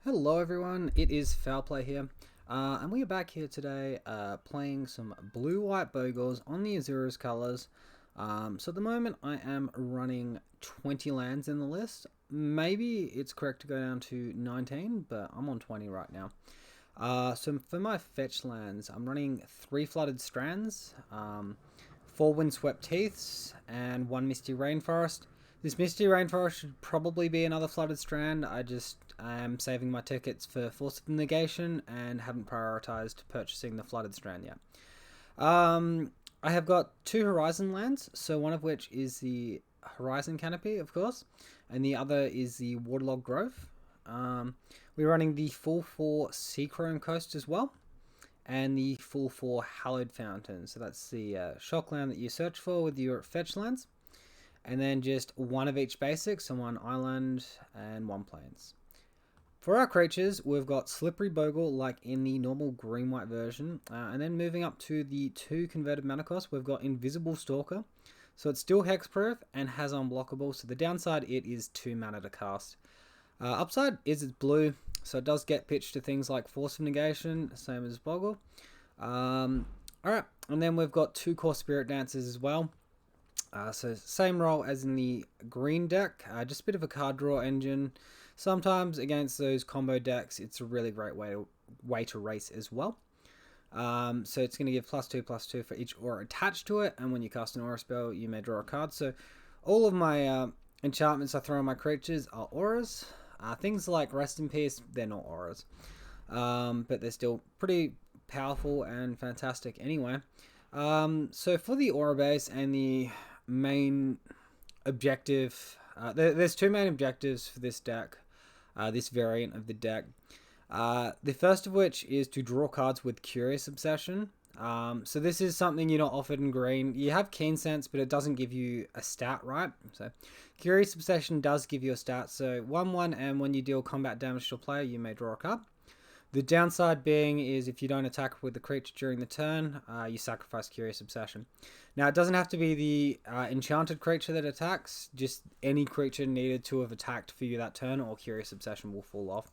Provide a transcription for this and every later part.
Hello everyone, it is Foul Play here, and we are back here today playing some blue-white Bogles on the Azure's colours. So at the moment I am running 20 lands in the list. Maybe it's correct to go down to 19, but I'm on 20 right now. So for my fetch lands, I'm running 3 Flooded Strands, 4 Windswept Heaths, and 1 Misty Rainforest. This Misty Rainforest should probably be another Flooded Strand. I am saving my tickets for Force of Negation and haven't prioritized purchasing the Flooded Strand yet. I have got 2 Horizon lands, so one of which is the Horizon Canopy, of course, and the other is the Waterlogged Grove. We're running the full 4 Seachrome Coast as well, and the full 4 Hallowed Fountain. So that's the shock land that you search for with your fetch lands. And then just 1 of each basic, so 1 island and 1 plains. For our creatures, we've got Slippery Bogle, like in the normal green-white version. And then moving up to the 2 converted mana cost, we've got Invisible Stalker. So it's still hexproof and has unblockable. So the downside, it is 2 mana to cast. Upside is it's blue, so it does get pitched to things like Force of Negation, same as Bogle. Alright, and then we've got 2 core Spirit Dancers as well. So same role as in the green deck, just a bit of a card draw engine. Sometimes against those combo decks, it's a really great way to race as well. So it's going to give +2/+2 for each aura attached to it, and when you cast an aura spell, you may draw a card. So all of my enchantments I throw on my creatures are auras. Things like Rest in Peace, they're not auras, but they're still pretty powerful and fantastic anyway. So for the aura base and the main objective, there's 2 main objectives for this deck, this variant of the deck. The first of which is to draw cards with Curious Obsession. So this is something you're not offered in green. You have Keen Sense, but it doesn't give you a stat, right? So Curious Obsession does give you a stat. So 1/1, and when you deal combat damage to a player, you may draw a card. The downside being is if you don't attack with the creature during the turn, you sacrifice Curious Obsession. Now, it doesn't have to be the enchanted creature that attacks, just any creature needed to have attacked for you that turn, or Curious Obsession will fall off.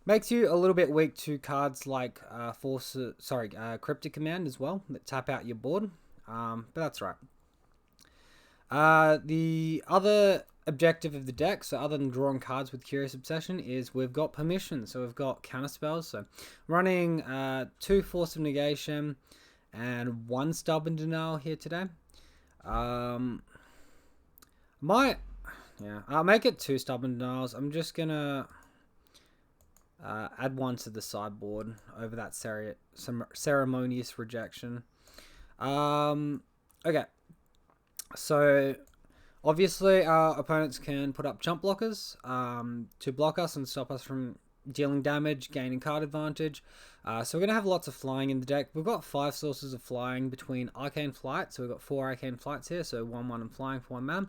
Makes you a little bit weak to cards like Cryptic Command as well, that tap out your board, but that's right. The other objective of the deck, so other than drawing cards with Curious Obsession, is we've got permission. So we've got counter spells. So running 2 Force of Negation and 1 Stubborn Denial here today. I'll make it 2 Stubborn Denials. I'm just gonna add 1 to the sideboard over that Ceremonious Rejection. Okay. So obviously, our opponents can put up jump blockers to block us and stop us from dealing damage, gaining card advantage. So we're going to have lots of flying in the deck. We've got 5 sources of flying between Arcane Flight. So we've got 4 Arcane Flights here. So 1/1 and flying for 1 man.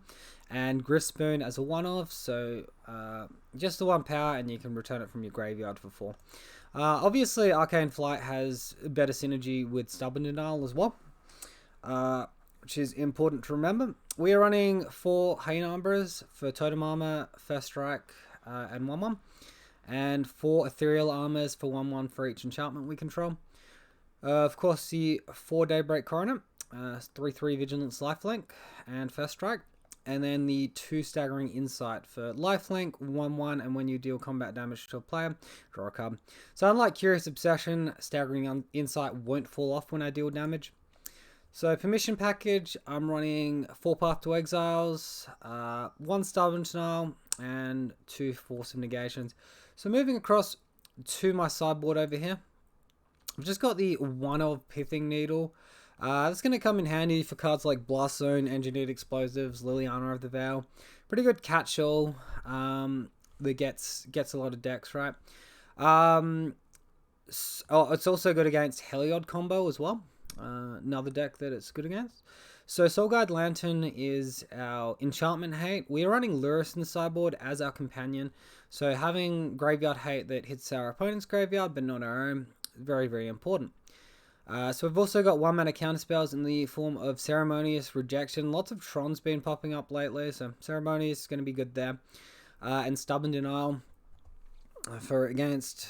And Griff Spoon as a one-off. So just the 1 power, and you can return it from your graveyard for 4. Obviously, Arcane Flight has better synergy with Stubborn Denial as well, which is important to remember. We are running 4 Hyena Umbras for Totem Armor, First Strike, and 1/1. And 4 Ethereal Armors for 1/1 for each enchantment we control. Of course, the 4 Daybreak Coronet, 3/3 Vigilance Lifelink, and First Strike. And then the 2 Staggering Insight for Lifelink, 1/1, and when you deal combat damage to a player, draw a card. So unlike Curious Obsession, Staggering Insight won't fall off when I deal damage. So permission package, I'm running 4 Path to Exiles, 1 Stubborn Denial, and 2 Force of Negations. So moving across to my sideboard over here, I've just got the 1 of Pithing Needle. That's going to come in handy for cards like Blast Zone, Engineered Explosives, Liliana of the Veil. Pretty good catch-all that gets a lot of decks, right? It's also good against Heliod combo as well. Another deck that it's good against. So Soulguide Lantern is our enchantment hate. We are running Lurrus in the sideboard as our companion. So having graveyard hate that hits our opponent's graveyard but not our own, very, very important. So we've also got 1 mana counterspells in the form of Ceremonious Rejection. Lots of Tron's been popping up lately, so Ceremonious is going to be good there. And Stubborn Denial. for against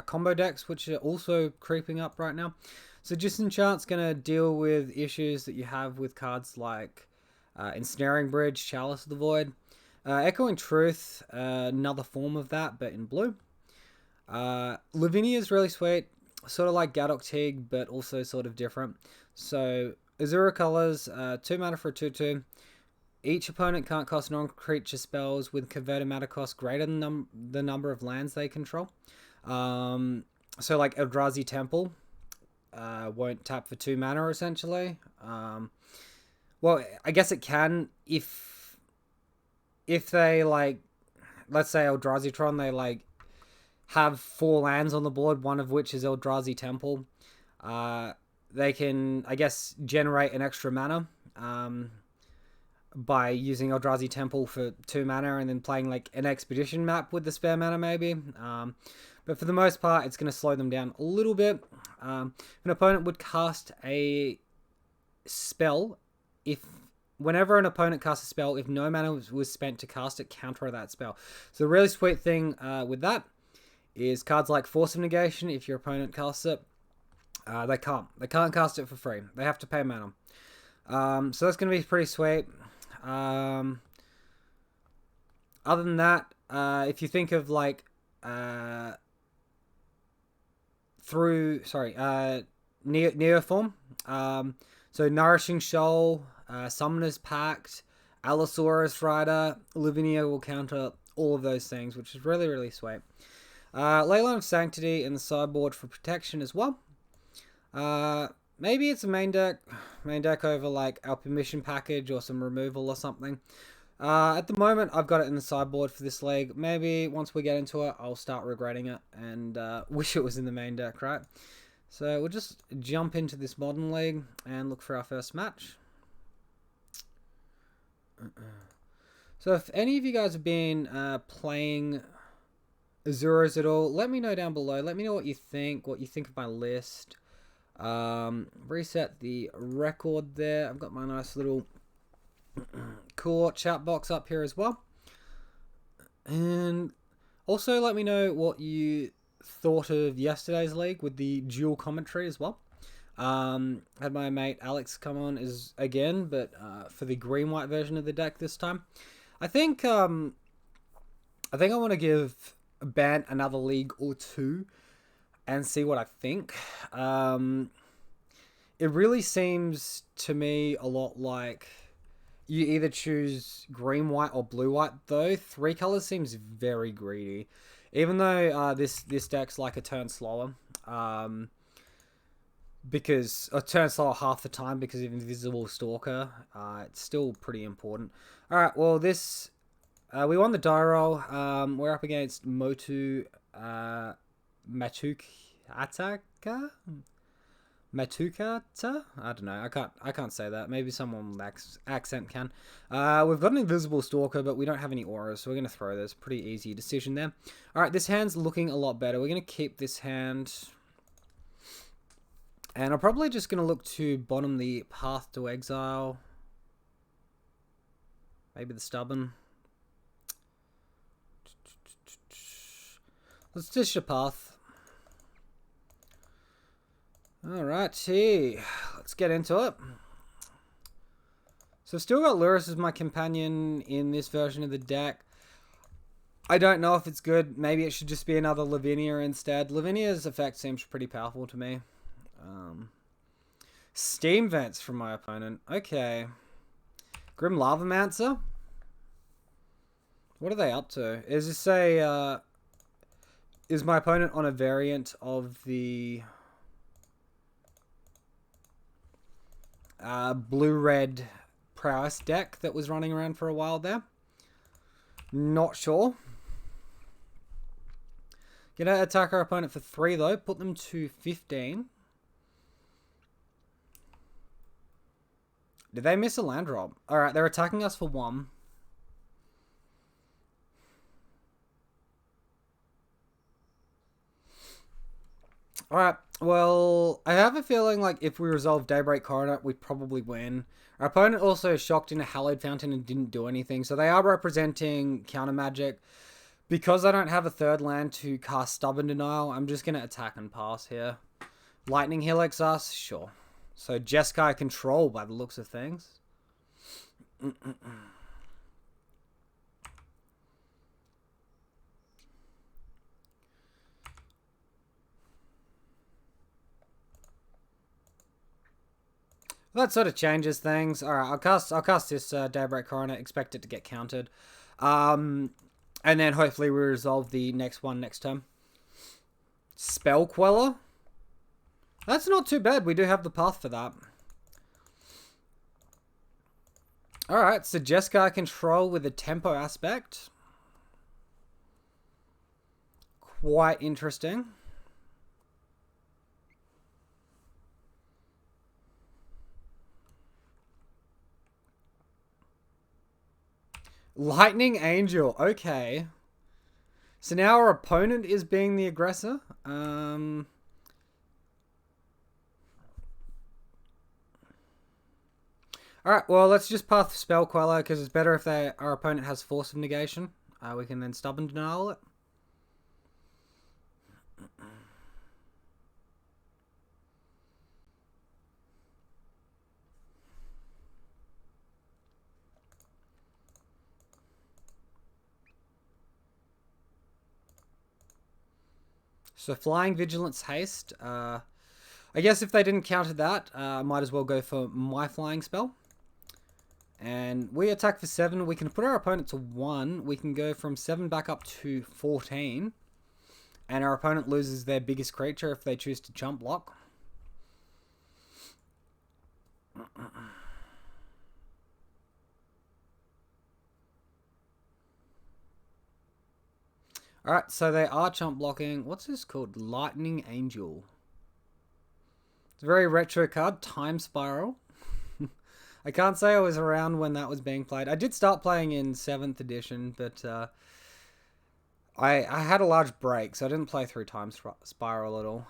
combo decks, which are also creeping up right now. So Disenchant's going to deal with issues that you have with cards like Ensnaring Bridge, Chalice of the Void. Echoing Truth, another form of that, but in blue. Lavinia is really sweet, sort of like Gadok Teague, but also sort of different. So Azura colors, 2 mana for a 2/2. Each opponent can't cast non-creature spells with converted mana cost greater than the number of lands they control. So like Eldrazi Temple won't tap for 2 mana essentially. Well, I guess it can if they like, let's say Eldrazi Tron, they like have 4 lands on the board, one of which is Eldrazi Temple. They can, I guess, generate an extra mana by using Eldrazi Temple for 2 mana and then playing like an expedition map with the spare mana maybe. But for the most part, it's going to slow them down a little bit. An opponent would cast a spell whenever an opponent casts a spell, if no mana was spent to cast it, counter that spell. So the really sweet thing with that is cards like Force of Negation. If your opponent casts it, they can't cast it for free. They have to pay mana. So that's going to be pretty sweet. Other than that, if you think of like Neoform, so Nourishing Shoal, Summoner's Pact, Allosaurus Rider, Lavinia will counter all of those things, which is really, really sweet. Leyline of Sanctity in the sideboard for protection as well. Maybe it's a main deck over like our permission package or some removal or something. At the moment, I've got it in the sideboard for this leg. Maybe once we get into it, I'll start regretting it and wish it was in the main deck, right? So we'll just jump into this modern league and look for our first match. So if any of you guys have been playing Azuras at all, let me know down below. Let me know what you think of my list. Reset the record there. I've got my nice little cool chat box up here as well. And also let me know what you thought of yesterday's league with the dual commentary as well. Had my mate Alex come on again, but for the green-white version of the deck this time. I think I want to give Bant another league or two and see what I think. It really seems to me a lot like you either choose green-white or blue-white, though. 3 colors seems very greedy. Even though this deck's like a turn slower. Because a turn slower half the time because of Invisible Stalker. It's still pretty important. Alright, well this... we won the die roll. We're up against Motu Matukata? Matukata? I don't know. I can't say that. Maybe someone with accent can. We've got an Invisible Stalker, but we don't have any auras, so we're going to throw this. Pretty easy decision there. Alright, this hand's looking a lot better. We're going to keep this hand. And I'm probably just going to look to bottom the Path to Exile. Maybe the Stubborn. Let's dish a Path. Alrighty, let's get into it. So I've still got Lurrus as my companion in this version of the deck. I don't know if it's good. Maybe it should just be another Lavinia instead. Lavinia's effect seems pretty powerful to me. Steam Vents from my opponent. Okay. Grim Lavamancer. What are they up to? Is this a... is my opponent on a variant of the... blue-red Prowess deck that was running around for a while there? Not sure. Gonna attack our opponent for 3 though. Put them to 15. Did they miss a land drop? Alright, they're attacking us for 1. Alright, well, I have a feeling like if we resolve Daybreak Coronet, we'd probably win. Our opponent also shocked in a Hallowed Fountain and didn't do anything, so they are representing counter magic. Because I don't have a third land to cast Stubborn Denial, I'm just going to attack and pass here. Lightning Helix us? Sure. So Jeskai control by the looks of things. That sort of changes things. Alright, I'll cast this Daybreak Coroner, expect it to get countered. And then hopefully we resolve the next one next turn. Spell Queller? That's not too bad. We do have the path for that. Alright, so Jeskai control with a tempo aspect. Quite interesting. Lightning Angel, okay. So now our opponent is being the aggressor. Alright, well, let's just path Spell Queller, because it's better if our opponent has Force of Negation. We can then Stubborn Denial it. So Flying Vigilance Haste. I guess if they didn't counter that, I might as well go for my Flying spell. And we attack for 7. We can put our opponent to 1. We can go from 7 back up to 14. And our opponent loses their biggest creature if they choose to jump block. Alright, so they are jump blocking. What's this called? Lightning Angel. It's a very retro card. Time Spiral. I can't say I was around when that was being played. I did start playing in 7th edition, but I had a large break, so I didn't play through Time Spiral at all.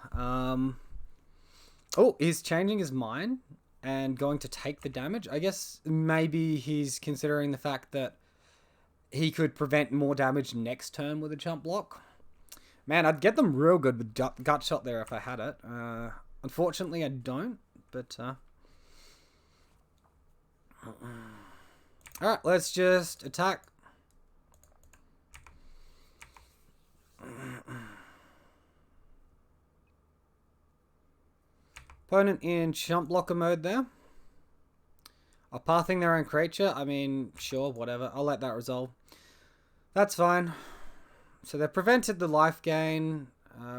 Oh, he's changing his mind and going to take the damage. I guess maybe he's considering the fact that he could prevent more damage next turn with a jump block. Man, I'd get them real good with gut shot there if I had it. Unfortunately, I don't, but... Alright, let's just attack. Opponent in jump blocker mode there. Are pathing their own creature. I mean, sure, whatever. I'll let that resolve. That's fine. So they prevented the life gain,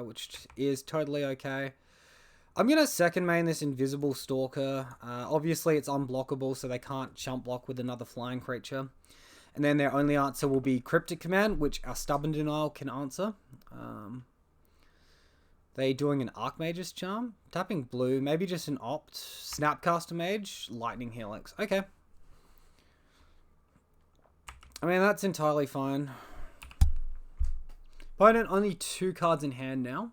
which is totally okay. I'm going to second main this Invisible Stalker. Obviously, it's unblockable, so they can't jump block with another flying creature. And then their only answer will be Cryptic Command, which our Stubborn Denial can answer. They doing an Archmage's Charm. Tapping blue, maybe just an Opt. Snapcaster Mage, Lightning Helix. Okay. I mean, that's entirely fine. Opponent only 2 cards in hand now.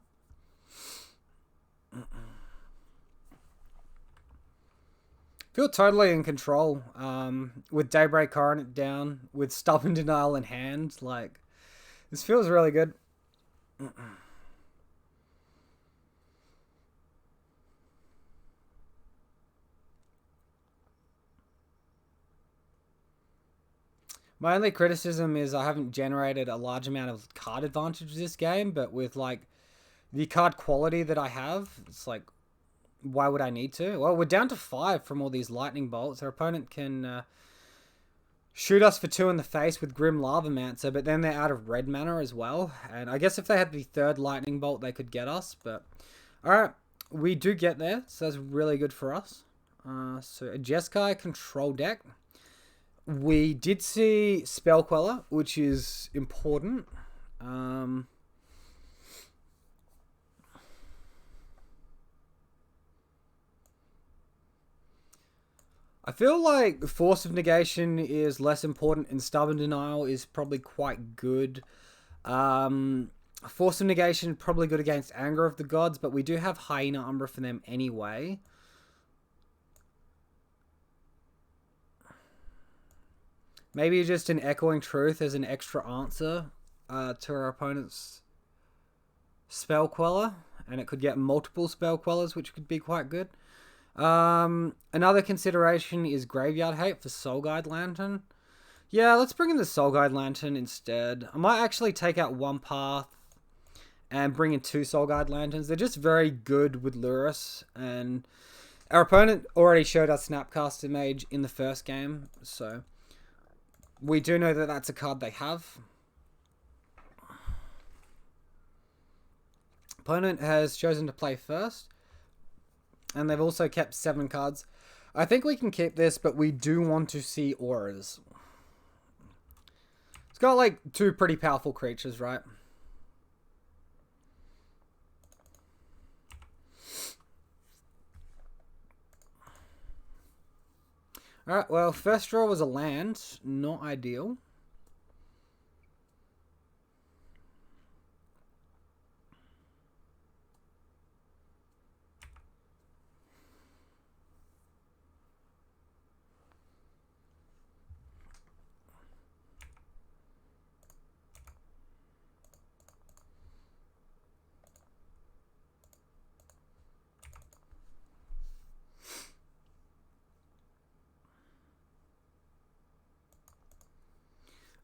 Feel totally in control. With Daybreak Coronet down, with Stubborn Denial in hand. Like, this feels really good. My only criticism is I haven't generated a large amount of card advantage this game, but with, like, the card quality that I have, it's like, why would I need to? Well, we're down to 5 from all these lightning bolts. Our opponent can shoot us for 2 in the face with Grim Lavamancer, but then they're out of red mana as well. And I guess if they had the 3rd lightning bolt, they could get us. But, alright, we do get there, so that's really good for us. So, a Jeskai control deck. We did see Spell Queller, which is important. I feel like Force of Negation is less important and Stubborn Denial is probably quite good. Force of Negation probably good against Anger of the Gods, but we do have Hyena Umbra for them anyway. Maybe just an Echoing Truth as an extra answer to our opponent's spell queller, and it could get multiple spell quellers, which could be quite good. Another consideration is Graveyard Hate for Soul Guide Lantern. Yeah, let's bring in the Soul Guide Lantern instead. I might actually take out one path and bring in 2 Soul Guide Lanterns. They're just very good with Lurrus, and our opponent already showed us Snapcaster Mage in the first game, so we do know that that's a card they have. Opponent has chosen to play first, and they've also kept 7 cards. I think we can keep this, but we do want to see auras. It's got like 2 pretty powerful creatures, right? Alright, well, first draw was a land. Not ideal.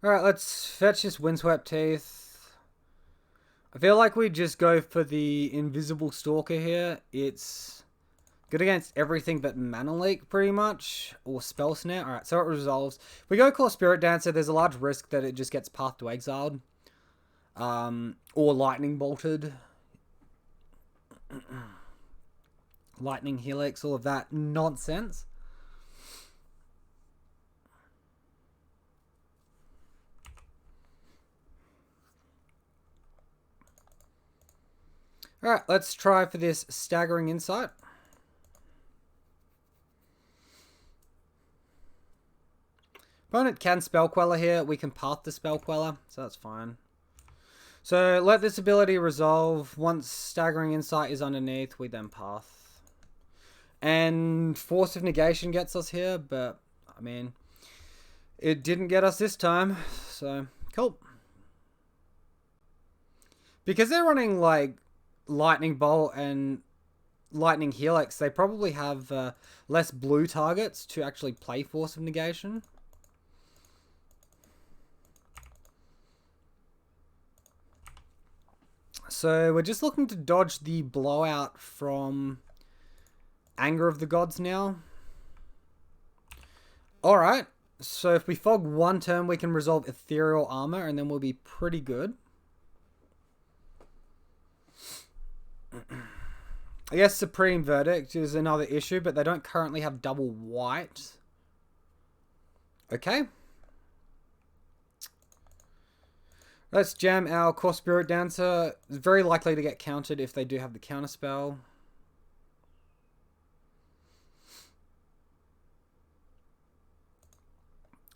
Alright, let's fetch this Windswept Teeth. I feel like we just go for the Invisible Stalker here. It's good against everything but Mana Leak, pretty much. Or Spell Snare. Alright, so it resolves. If we go call Spirit Dancer, there's a large risk that it just gets Path to Exiled. Or Lightning Bolted. Lightning Helix, all of that nonsense. Alright, let's try for this Staggering Insight. Opponent can Spell Queller here. We can path the Spell Queller, so that's fine. So let this ability resolve. Once Staggering Insight is underneath, we then path. And Force of Negation gets us here, but, I mean, it didn't get us this time, so cool. Because they're running, like, Lightning Bolt and Lightning Helix, they probably have less blue targets to actually play Force of Negation. So we're just looking to dodge the blowout from Anger of the Gods now. Alright, so if we fog 1 turn, we can resolve Ethereal Armor, and then we'll be pretty good. I guess Supreme Verdict is another issue, but they don't currently have double white. Okay. Let's jam our Core Spirit Dancer. It's very likely to get countered if they do have the counterspell.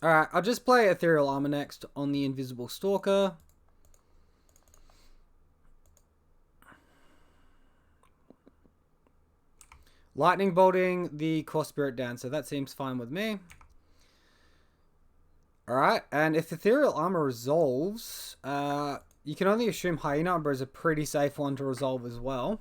Alright, I'll just play Ethereal Armor next on the Invisible Stalker. Lightning Bolting the Core Spirit Dancer. That seems fine with me. Alright, and if Ethereal Armor resolves, you can only assume Hyena Umbra is a pretty safe one to resolve as well.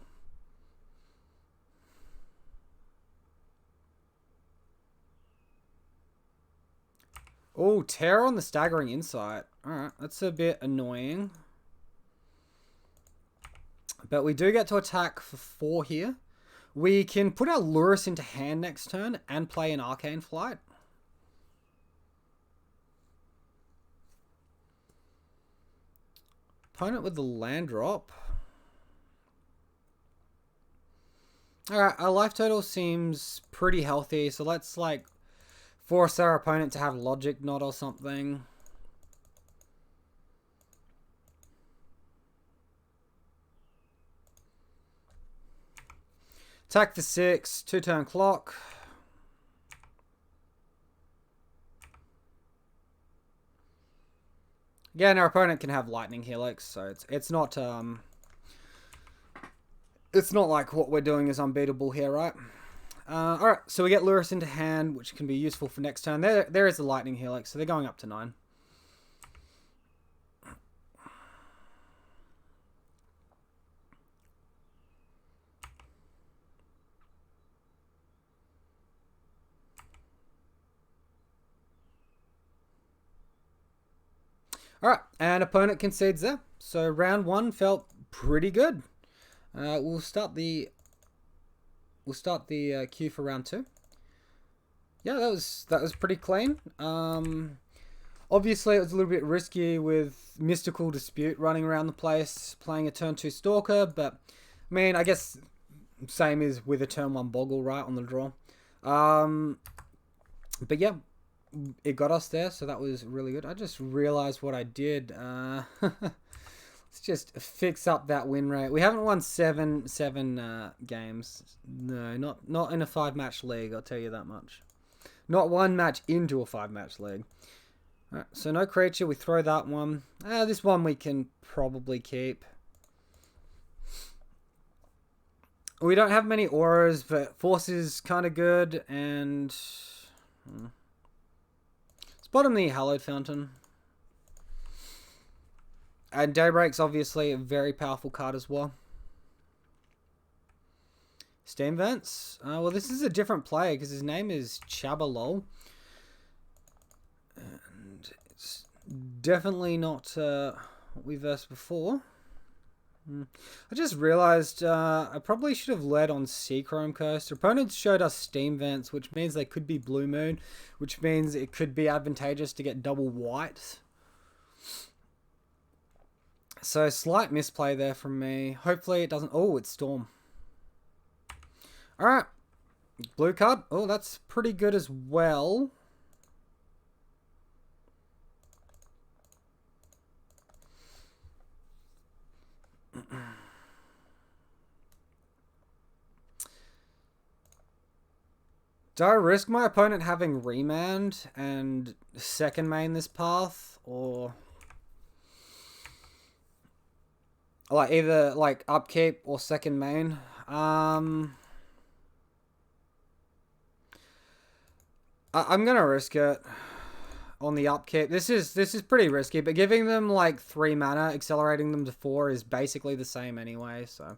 Oh, Terror on the Staggering Insight. Alright, that's a bit annoying. But we do get to attack for 4 here. We can put our Lurrus into hand next turn and play an Arcane Flight. Opponent with the land drop. Alright, our life total seems pretty healthy, so let's like force our opponent to have Logic Knot or something. Attack for 6, 2 turn clock. Again, our opponent can have Lightning Helix, so it's not like what we're doing is unbeatable here, right? Alright, so we get Lurrus into hand, which can be useful for next turn. There is the Lightning Helix, so they're going up to 9. Alright, and opponent concedes there. So round one felt pretty good. We'll start the queue for round two. Yeah, that was pretty clean. Obviously, it was a little bit risky with Mystical Dispute running around the place, playing a turn 2 Stalker, but I mean, I guess same as with a turn 1 Boggle, right, on the draw. But yeah, it got us there, so that was really good. I just realized what I did. Let's just fix up that win rate. We haven't won seven games. No, not in a 5-match league, I'll tell you that much. Not one match into a 5-match league. Alright, so no creature, we throw that one. This one we can probably keep. We don't have many auras, but Force is kind of good, and let's bottom the Hallowed Fountain. And Daybreak's obviously a very powerful card as well. Steam Vents. Well, this is a different player because his name is Chabalol. And it's definitely not what we versed before. I just realized I probably should have led on Seachrome Coast. Opponents showed us Steam Vents, which means they could be Blue Moon, which means it could be advantageous to get double white. So slight misplay there from me. Hopefully it doesn't... Oh, it's Storm. Alright. Blue card. Oh, that's pretty good as well. Do I risk my opponent having Remand and second main this path? Or... like either like upkeep or second main. I'm gonna risk it on the upkeep. This is pretty risky, but giving them like 3 mana, accelerating them to 4 is basically the same anyway. So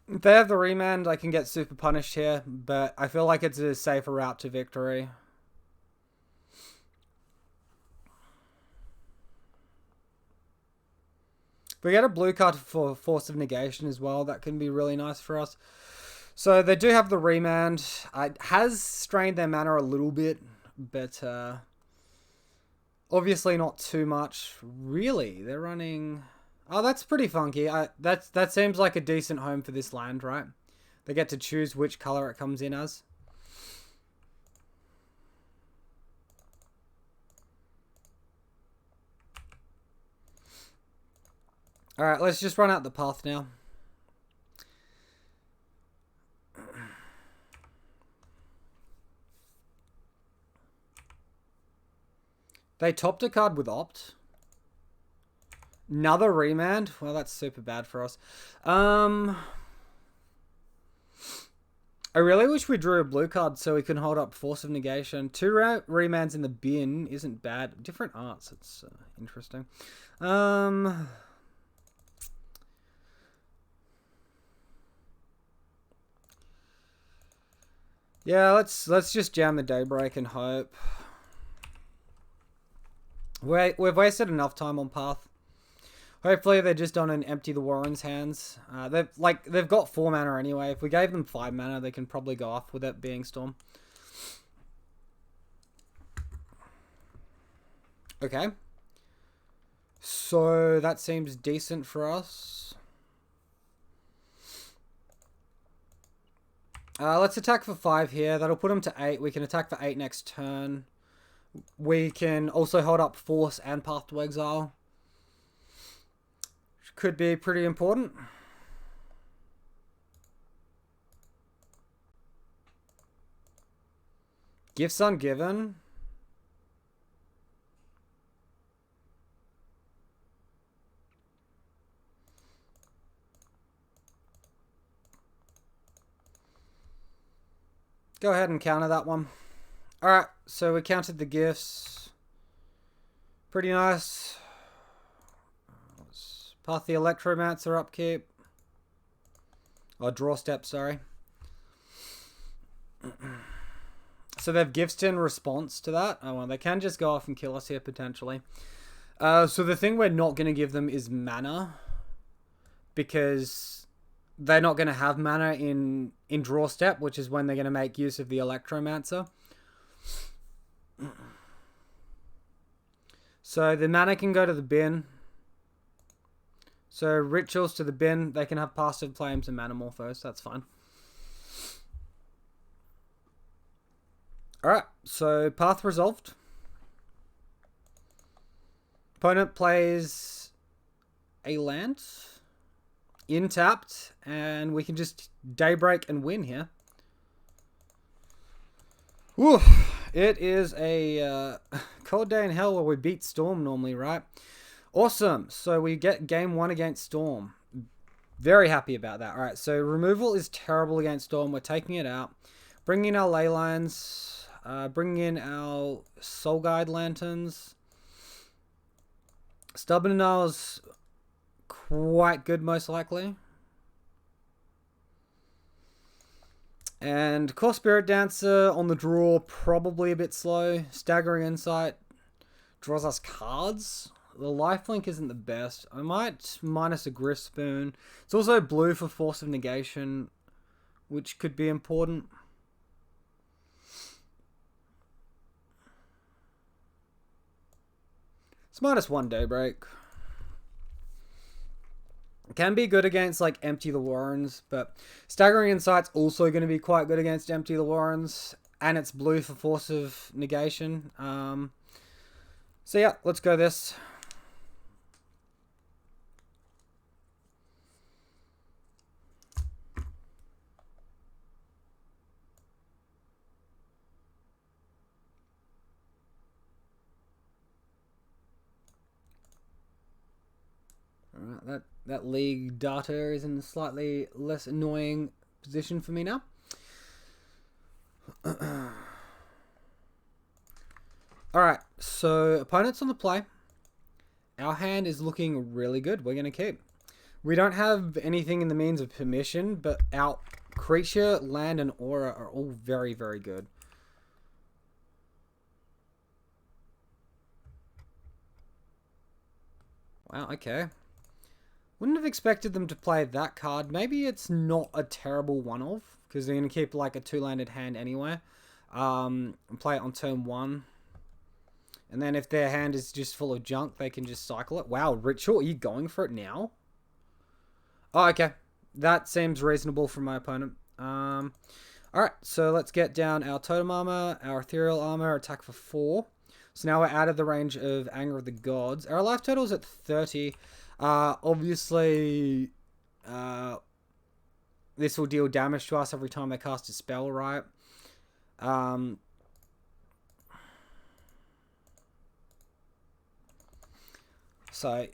if they have the remand, I can get super punished here, but I feel like it's a safer route to victory. We get a blue card for Force of Negation as well. That can be really nice for us. So they do have the remand. It has strained their mana a little bit, but obviously not too much. Really, they're running... Oh, that's pretty funky. That seems like a decent home for this land, right? They get to choose which color it comes in as. Alright, let's just run out the path now. They topped a card with Opt. Another remand. Well, that's super bad for us. I really wish we drew a blue card so we can hold up Force of Negation. 2 remands in the bin isn't bad. Different arts. It's interesting. Yeah, let's just jam the Daybreak and hope. We've wasted enough time on path. Hopefully they're just on an Empty the Warren's hands. They've got 4 mana anyway. If we gave them 5 mana, they can probably go off with it being Storm. Okay. So that seems decent for us. Let's attack for 5 here. That'll put them to 8. We can attack for 8 next turn. We can also hold up Force and Path to Exile. Which could be pretty important. Gifts ungiven. Go ahead and counter that one. Alright, so we counted the gifts. Pretty nice. Path the Electromancer upkeep. Oh, draw step, sorry. So they've gifted in response to that. Oh, well, they can just go off and kill us here, potentially. So the thing we're not going to give them is mana. Because they're not going to have mana in draw step, which is when they're going to make use of the Electromancer. So the mana can go to the bin. So rituals to the bin. They can have passive flames and Manamorphose. That's fine. Alright, so path resolved. Opponent plays a land. In tapped. And we can just Daybreak and win here. Whew. It is a cold day in hell where we beat Storm normally, right? Awesome. So we get game 1 against Storm. Very happy about that. Alright, so removal is terrible against Storm. We're taking it out. Bringing in our ley lines. Bringing in our Soul Guide lanterns. Stubborn Nail's quite good, most likely. And Core Spirit Dancer on the draw, probably a bit slow. Staggering Insight draws us cards. The lifelink isn't the best. I might minus a Griff Spoon. It's also blue for Force of Negation, which could be important. It's -1 Daybreak. It can be good against, like, Empty the Warrens, but Staggering Insight's also going to be quite good against Empty the Warrens, and it's blue for Force of Negation. So yeah, let's go this. Alright, that league data is in a slightly less annoying position for me now. Alright, so opponent's on the play. Our hand is looking really good. We're going to keep. We don't have anything in the means of permission, but our creature, land, and aura are all very, very good. Wow, okay. Wouldn't have expected them to play that card. Maybe it's not a terrible one-off, because they're going to keep like a 2-landed hand anyway. And play it on turn 1. And then if their hand is just full of junk, they can just cycle it. Wow, Ritual, are you going for it now? Oh, okay. That seems reasonable for my opponent. Alright, so let's get down our Totem Armor, our Ethereal Armor, attack for 4. So now we're out of the range of Anger of the Gods. Our life total is at 30. Obviously, this will deal damage to us every time they cast a spell, right? So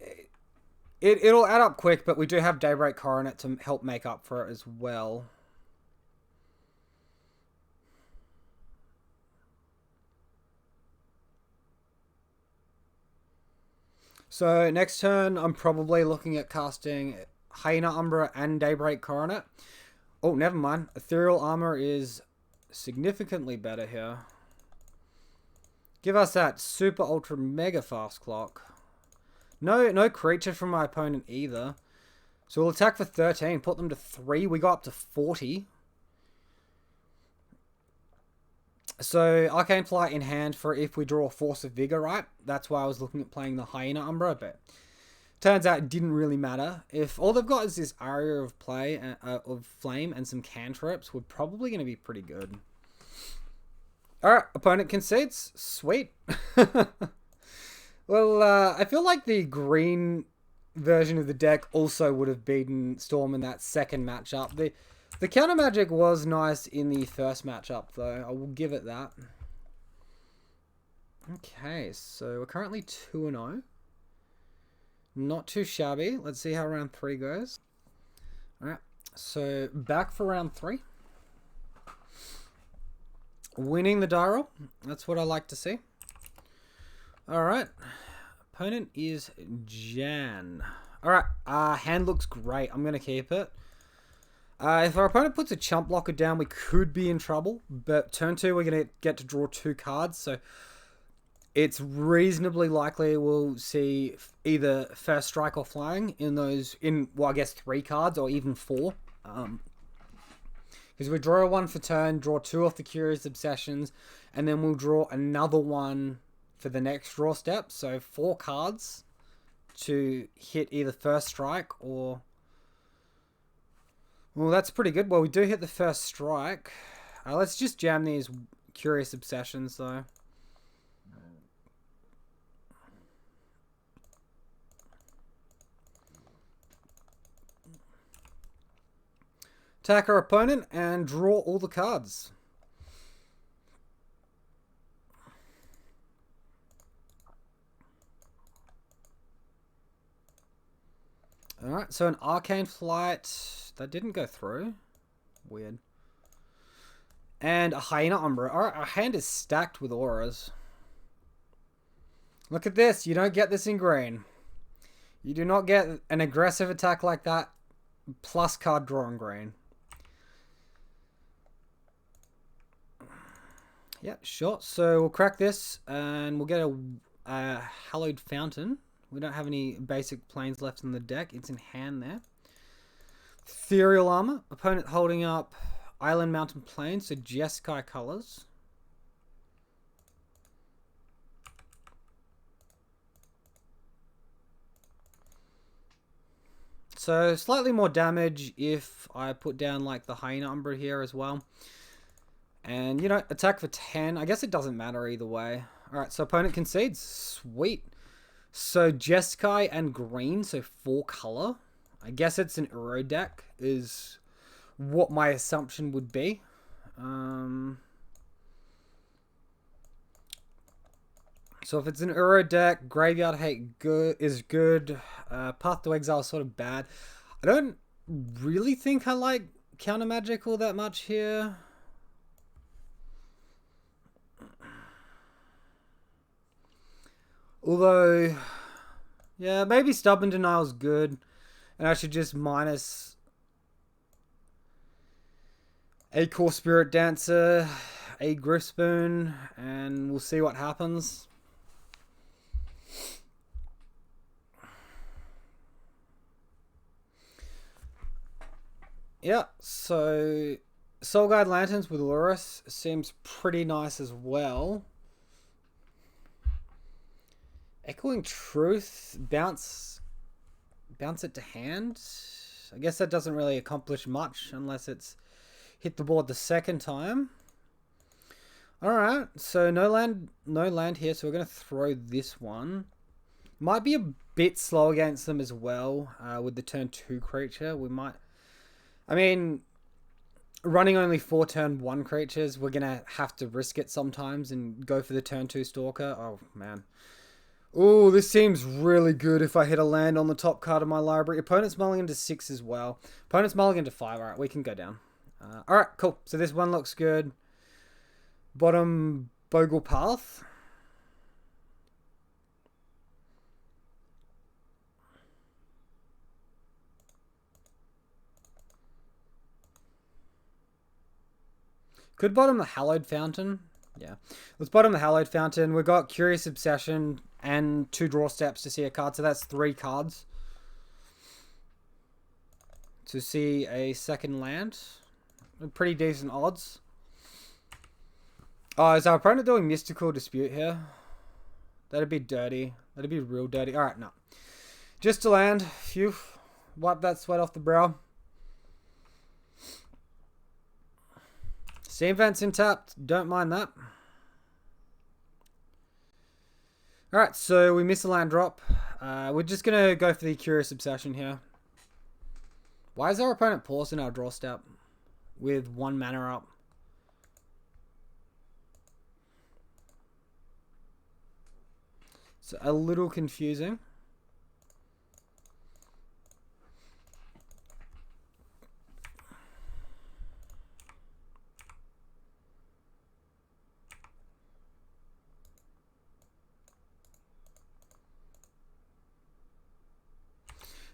it'll add up quick, but we do have Daybreak Coronet to help make up for it as well. So next turn, I'm probably looking at casting Hyena Umbra and Daybreak Coronet. Oh, never mind. Ethereal Armor is significantly better here. Give us that super ultra mega fast clock. No creature from my opponent either. So we'll attack for 13, put them to 3. We go up to 40. So Arcane Flight in hand for if we draw Force of Vigor, right? That's why I was looking at playing the Hyena Umbra, but turns out it didn't really matter. If all they've got is this area of play of flame and some cantrips, we're probably going to be pretty good. Alright, opponent concedes. Sweet. Well, I feel like the green version of the deck also would have beaten Storm in that second matchup. The counter magic was nice in the first matchup, though. I will give it that. Okay, so we're currently 2-0. Not too shabby. Let's see how round 3 goes. Alright, so back for round 3. Winning the die roll. That's what I like to see. Alright. Opponent is Jan. Alright, hand looks great. I'm going to keep it. If our opponent puts a chump blocker down, we could be in trouble. But turn 2, we're going to get to draw 2 cards. So it's reasonably likely we'll see either first strike or flying in those, well, I guess 3 cards or even 4. Because we draw 1 for turn, draw 2 off the Curious Obsessions, and then we'll draw another 1 for the next draw step. So 4 cards to hit either first strike or... Well, that's pretty good. Well, we do hit the first strike. Let's just jam these Curious Obsessions, though. Attack our opponent and draw all the cards. Alright, so an Arcane Flight. That didn't go through. Weird. And a Hyena Umbra. Alright, our hand is stacked with auras. Look at this. You don't get this in green. You do not get an aggressive attack like that plus card draw in green. Yeah, sure. So we'll crack this and we'll get a Hallowed Fountain. We don't have any basic planes left in the deck. It's in hand there. Ethereal Armor. Opponent holding up Island Mountain Plains, so Jeskai colors. So slightly more damage if I put down like the Hyena Umbra here as well. And, you know, attack for 10. I guess it doesn't matter either way. Alright, so opponent concedes. Sweet. So Jeskai and green, so 4 color. I guess it's an Uro deck is what my assumption would be. So if it's an Uro deck, Graveyard Hate is good. Path to Exile is sort of bad. I don't really think I like counter magic all that much here. Although, yeah, maybe Stubborn Denial is good. And I should just minus a Core Spirit Dancer, a Griff Spoon, and we'll see what happens. Yeah, so Soul Guide Lanterns with Loris seems pretty nice as well. Echoing Truth, bounce it to hand. I guess that doesn't really accomplish much unless it's hit the board the second time. Alright, so no land here, so we're going to throw this one. Might be a bit slow against them as well with the turn 2 creature. We might... I mean, running only 4 turn 1 creatures, we're going to have to risk it sometimes and go for the turn 2 Stalker. Oh, man. Oh, this seems really good if I hit a land on the top card of my library. Opponent's mulligan to 6 as well. Opponent's mulligan to 5. Alright, we can go down. Alright, cool. So this one looks good. Bottom Bogle Path. Could bottom the Hallowed Fountain. Yeah. Let's bottom the Hallowed Fountain. We've got Curious Obsession and 2 draw steps to see a card. So that's 3 cards. To see a second land. Pretty decent odds. Oh, is our opponent doing Mystical Dispute here? That'd be dirty. That'd be real dirty. Alright, no. Just to land. Phew. Wipe that sweat off the brow. Steam Vent's tapped. Don't mind that. Alright, so we miss a land drop. We're just going to go for the Curious Obsession here. Why is our opponent pausing our draw step with 1 mana up? It's a little confusing.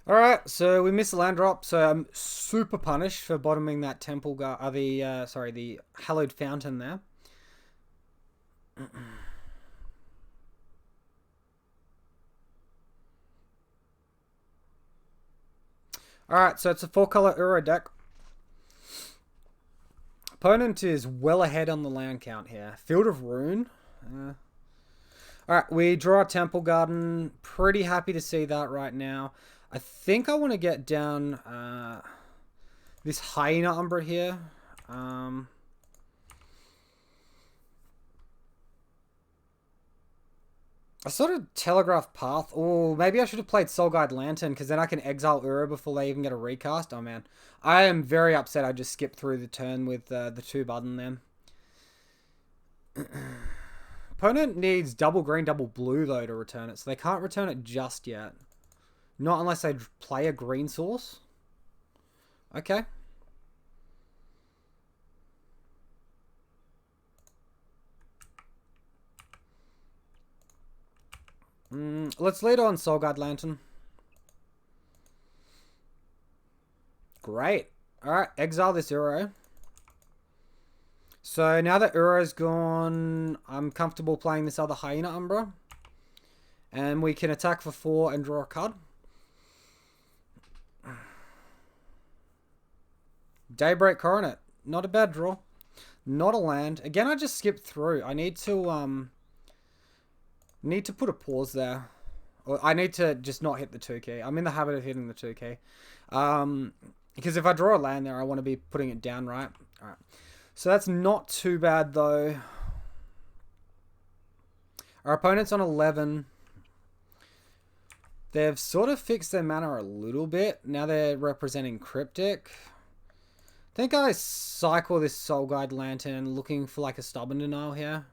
Alright, so we missed the land drop, so I'm super punished for bottoming that temple the hallowed fountain there. Alright, so it's a 4-color Uro deck. Opponent is well ahead on the land count here. Field of Rune. Alright, we draw a Temple Garden. Pretty happy to see that right now. I think I want to get down this Hyena Umbra here. I sort of telegraphed path. Oh, maybe I should have played Soul Guide Lantern, because then I can exile Uro before they even get a recast. Oh, man. I am very upset I just skipped through the turn with the 2 button then. Opponent needs double green, double blue, though, to return it. So they can't return it just yet. Not unless they play a green source. Okay. Let's lead on Soul Guide Lantern. Great. Alright, exile this Uro. So now that Uro's gone, I'm comfortable playing this other Hyena Umbra. And we can attack for 4 and draw a card. Daybreak Coronet. Not a bad draw. Not a land. Again, I just skipped through. I need to put a pause there. Or I need to just not hit the 2 key. I'm in the habit of hitting the 2 key. Because if I draw a land there, I want to be putting it down, right? Alright. So that's not too bad, though. Our opponent's on 11. They've sort of fixed their mana a little bit. Now they're representing Cryptic. I think I cycle this Soul Guide Lantern looking for like a Stubborn Denial here.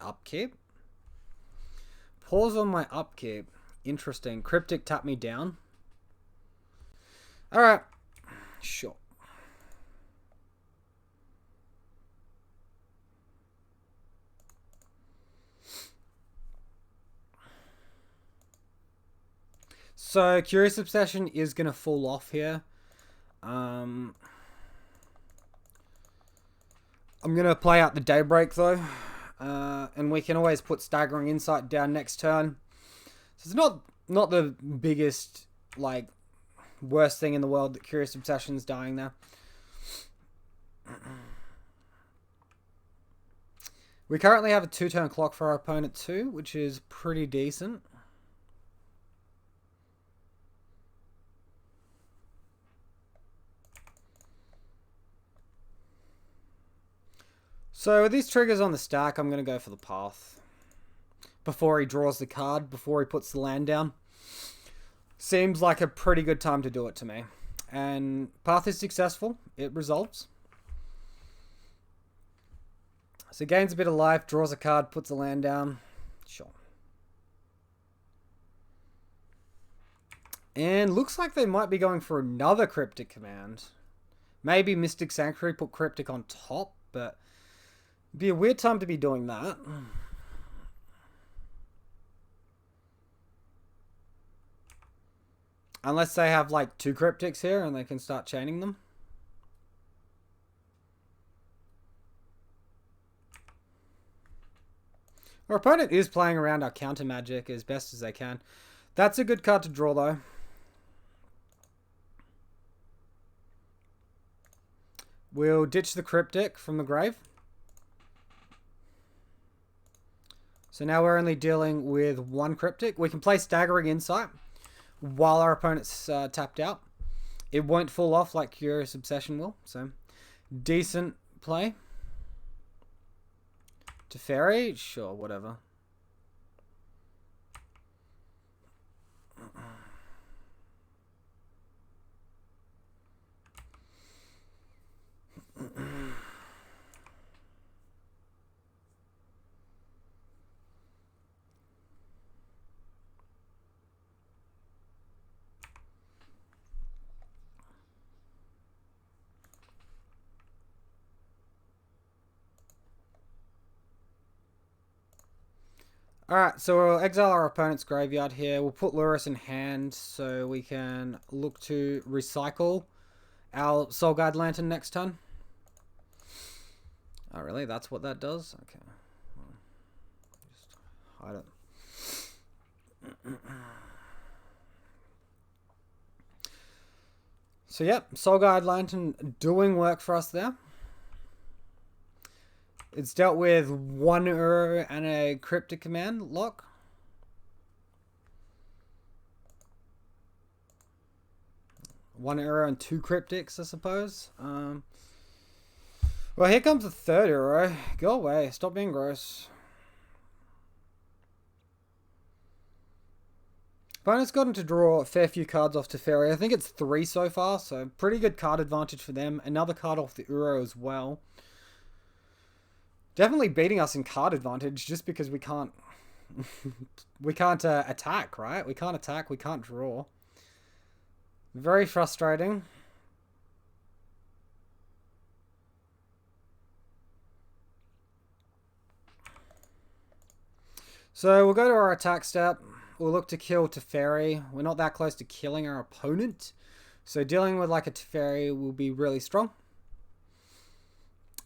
Upkeep. Pause on my upkeep. Interesting. Cryptic tap me down. Alright. Sure. So, Curious Obsession is going to fall off here. I'm going to play out the Daybreak, though. And we can always put Staggering Insight down next turn. So, it's not the biggest, like, worst thing in the world that Curious Obsession's dying there. We currently have a 2-turn clock for our opponent, too, which is pretty decent. So with these triggers on the stack, I'm going to go for the path. Before he draws the card, before he puts the land down. Seems like a pretty good time to do it to me. And path is successful. It resolves. So gains a bit of life, draws a card, puts the land down. Sure. And looks like they might be going for another Cryptic command. Maybe Mystic Sanctuary, put Cryptic on top, but it'd be a weird time to be doing that. Unless they have like 2 Cryptics here and they can start chaining them. Our opponent is playing around our counter magic as best as they can. That's a good card to draw, though. We'll ditch the Cryptic from the grave. So now we're only dealing with 1 Cryptic. We can play Staggering Insight while our opponent's tapped out. It won't fall off like Curious Obsession will. So, decent play. Teferi? Sure, whatever. Alright, so we'll exile our opponent's graveyard here. We'll put Lurrus in hand so we can look to recycle our Soul Guide Lantern next turn. Oh, really? That's what that does? Okay. Well, just hide it. So, yep, Soul Guide Lantern doing work for us there. It's dealt with 1 Uro and a Cryptic Command lock. One Uro and 2 Cryptics, I suppose. Well, here comes the 3rd Uro. Go away. Stop being gross. Opponent's gotten to draw a fair few cards off Teferi. I think it's 3 so far, so pretty good card advantage for them. Another card off the Uro as well. Definitely beating us in card advantage just because we can't attack, right? We can't attack, we can't draw. Very frustrating. So we'll go to our attack step. We'll look to kill Teferi. We're not that close to killing our opponent. So dealing with like a Teferi will be really strong.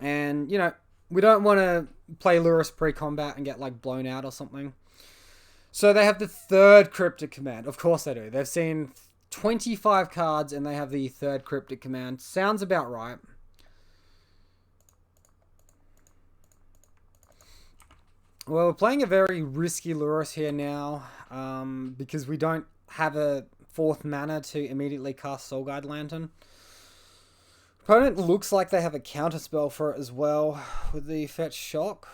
And, you know, we don't want to play Lurrus pre-combat and get like blown out or something. So they have the 3rd Cryptic Command. Of course they do. They've seen 25 cards and they have the 3rd Cryptic Command. Sounds about right. Well, we're playing a very risky Lurrus here now. Because we don't have a 4th mana to immediately cast Soul Guide Lantern. Opponent looks like they have a counterspell for it as well with the Fetch Shock.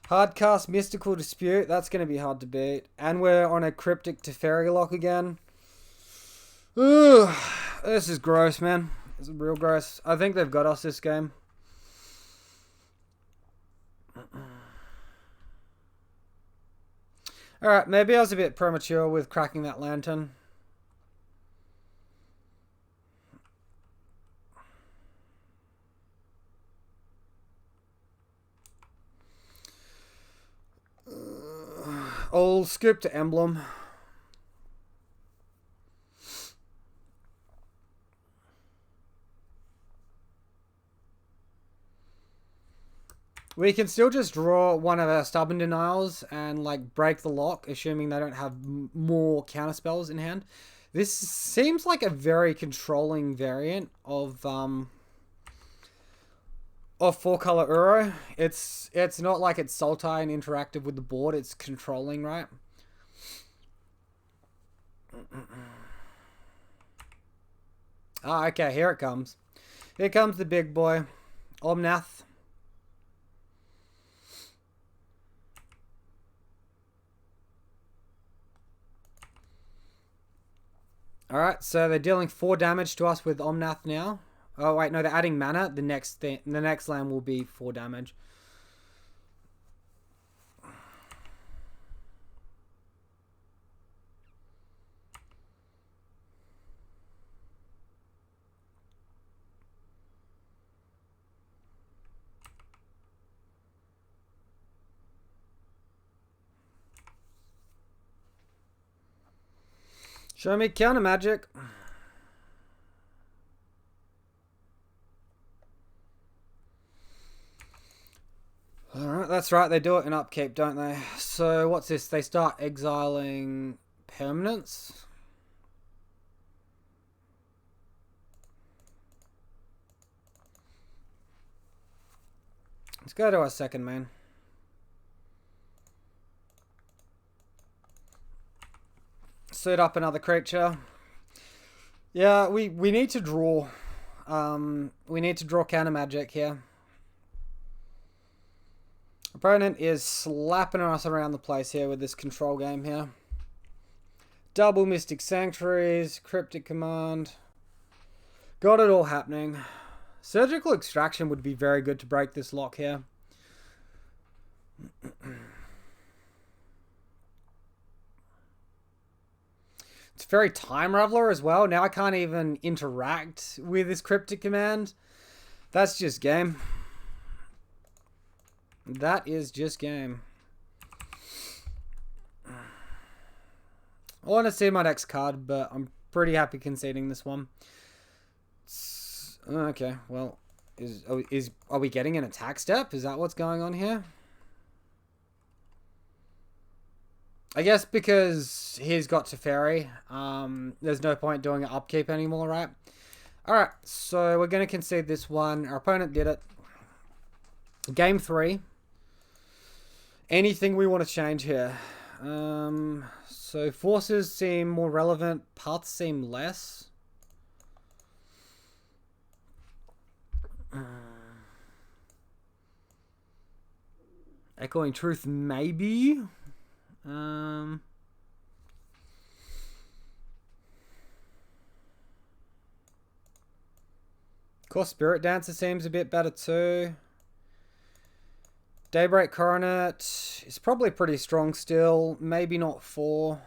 Hardcast Mystical Dispute. That's going to be hard to beat. And we're on a Cryptic Teferi lock again. Ugh, this is gross, man. This is real gross. I think they've got us this game. Alright, maybe I was a bit premature with cracking that lantern. I'll skip to Emblem. We can still just draw one of our Stubborn Denials and like break the lock, assuming they don't have more counterspells in hand. This seems like a very controlling variant of 4-color Uro. It's not like it's Sultai and interactive with the board. It's controlling, right? Ah, okay, here it comes. Here comes the big boy. Omnath. Alright, so they're dealing 4 damage to us with Omnath now. Oh wait, no, they're adding mana. The next land will be 4 damage. Show me counter magic. Alright, that's right, they do it in upkeep, don't they? So, what's this? They start exiling permanents? Let's go to our second main. Set up another creature. Yeah, we need to draw. We need to draw counter magic here. Opponent is slapping us around the place here with this control game here. Double Mystic Sanctuaries, Cryptic Command. Got it all happening. Surgical Extraction would be very good to break this lock here. It's very Time Raveler as well. Now I can't even interact with this Cryptic Command. That's just game. That is just game. I want to see my next card, but I'm pretty happy conceding this one. Okay, well, are we getting an attack step? Is that what's going on here? I guess because he's got Teferi, there's no point doing an upkeep anymore, right? Alright, so we're going to concede this one. Our opponent did it. Game 3. Anything we want to change here? So forces seem more relevant. Paths seem less. Echoing Truth, maybe. Of course, Spirit Dancer seems a bit better too. Daybreak Coronet is probably pretty strong still. Maybe not 4.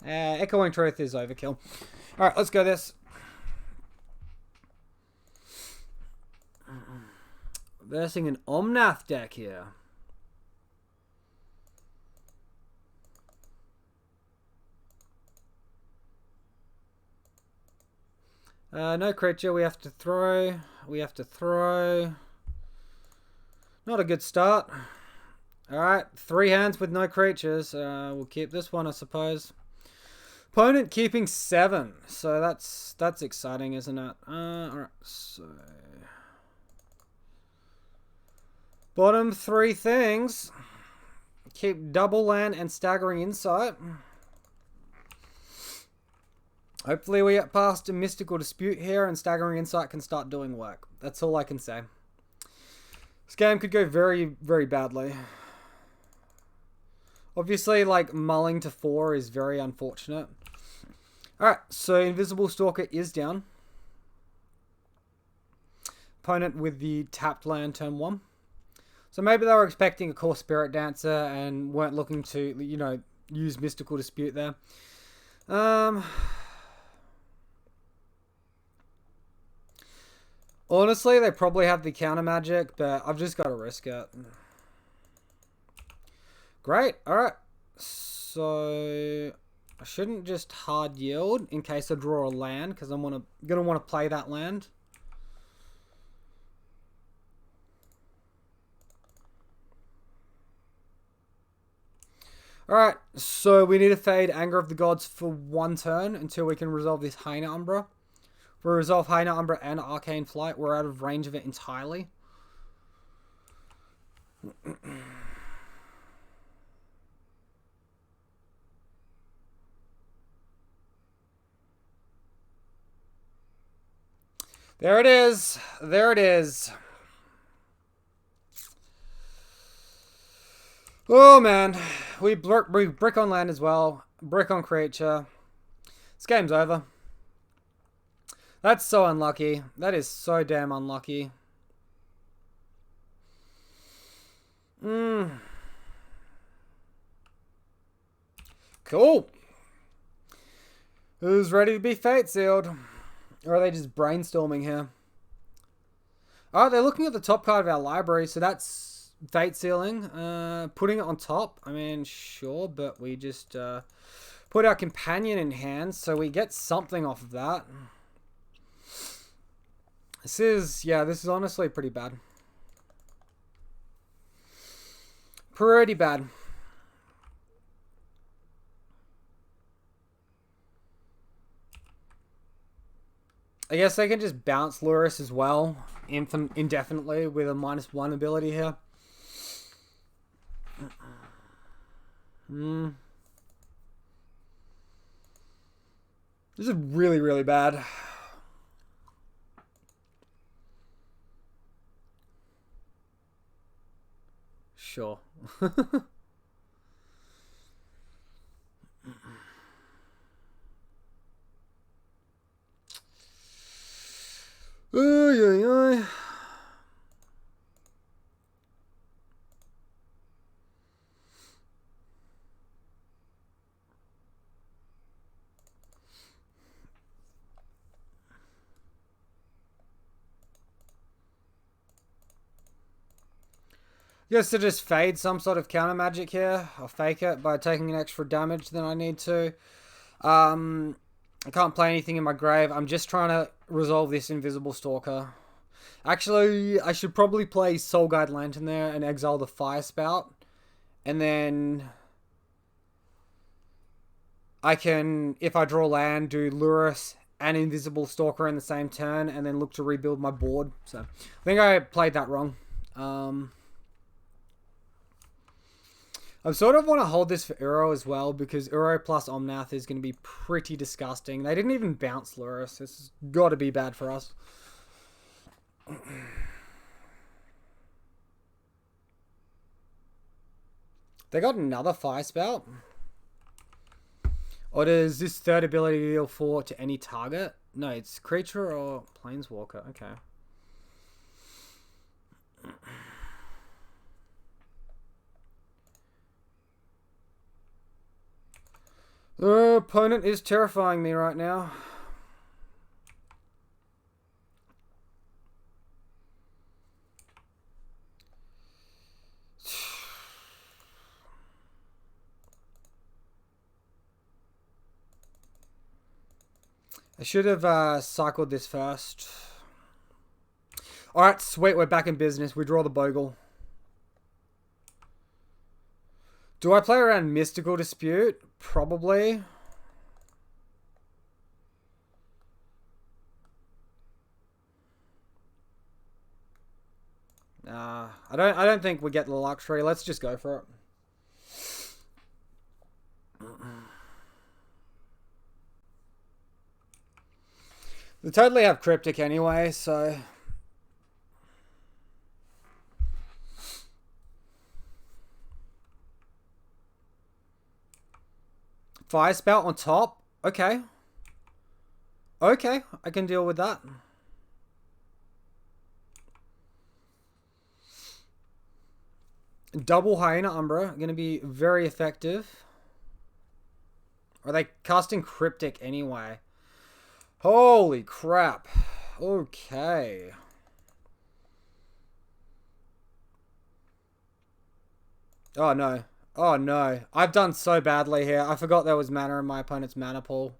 Echoing Truth is overkill. Alright, let's go this. Versing an Omnath deck here. No creature, we have to throw. Not a good start. Alright, 3 hands with no creatures. We'll keep this one, I suppose. Opponent keeping 7. So that's exciting, isn't it? Alright, so... Bottom 3 things. Keep double land and staggering insight. Hopefully we get past a mystical dispute here and staggering insight can start doing work. That's all I can say. This game could go very, very badly. Obviously, like, mulling to 4 is very unfortunate. Alright, so Invisible Stalker is down. Opponent with the tapped land turn 1. So maybe they were expecting a core Spirit Dancer and weren't looking to, you know, use Mystical Dispute there. Honestly, they probably have the counter magic, but I've just got to risk it. Great. Alright. So I shouldn't just hard yield in case I draw a land, because I'm going to want to play that land. Alright, so we need to fade Anger of the Gods for 1 turn until we can resolve this Hyena Umbra. If we resolve Hyena Umbra and Arcane Flight, we're out of range of it entirely. There it is. There it is. Oh, man. We brick on land as well. Brick on creature. This game's over. That's so unlucky. That is so damn unlucky. Cool. Who's ready to be fate sealed? Or are they just brainstorming here? Oh, they're looking at the top card of our library, so that's fate sealing. Putting it on top, I mean, sure, but we just put our companion in hand, so we get something off of that. This is honestly pretty bad. Pretty bad. I guess they can just bounce Luris as well, indefinitely, with a -1 ability here. This is really, really bad. Sure. Ay, ay, ay. Guess to just fade some sort of counter magic here. I'll fake it by taking an extra damage than I need to. I can't play anything in my grave. I'm just trying to resolve this Invisible Stalker. Actually, I should probably play Soul Guide Lantern there and exile the Fire Spout. And then I can, if I draw land, do Lurrus and Invisible Stalker in the same turn and then look to rebuild my board. So I think I played that wrong. I sort of want to hold this for Uro as well, because Uro plus Omnath is going to be pretty disgusting. They didn't even bounce Lurrus. This has got to be bad for us. They got another Fire Spout. Or does this third ability deal 4 to any target? No, it's creature or planeswalker. Okay. The opponent is terrifying me right now. I should have cycled this first. Alright, sweet, we're back in business. We draw the Bogle. Do I play around Mystical Dispute? Probably. I don't think we get the luxury. Let's just go for it. They totally have Cryptic anyway, so Fire Spout on top. Okay. Okay, I can deal with that. Double Hyena Umbra, going to be very effective. Are they casting Cryptic anyway? Holy crap. Okay. Oh no. Oh no. I've done so badly here. I forgot there was mana in my opponent's mana pool.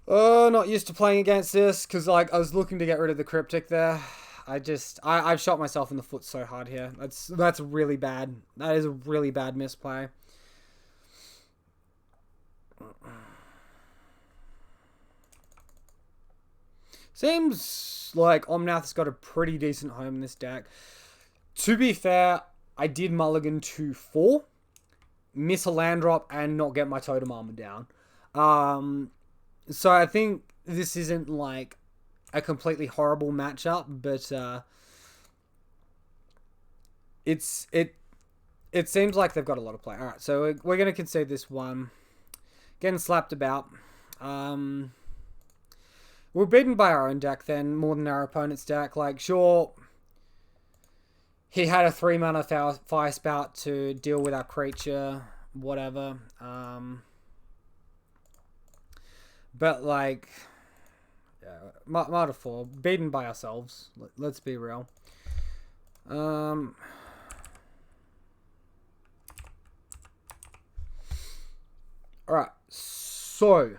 Oh, not used to playing against this, because like I was looking to get rid of the Cryptic there. I've shot myself in the foot so hard here. That's really bad. That is a really bad misplay. Seems like Omnath's got a pretty decent home in this deck. To be fair, I did mulligan to 4, miss a land drop, and not get my totem armor down. So I think this isn't like a completely horrible matchup, but it seems like they've got a lot of play. All right, so we're going to concede this one. Getting slapped about. We're beaten by our own deck then, more than our opponent's deck. Like, sure, he had a 3-mana Fire Spout to deal with our creature, whatever. But, like, yeah, Martyr 4, beaten by ourselves. Let's be real. Alright, so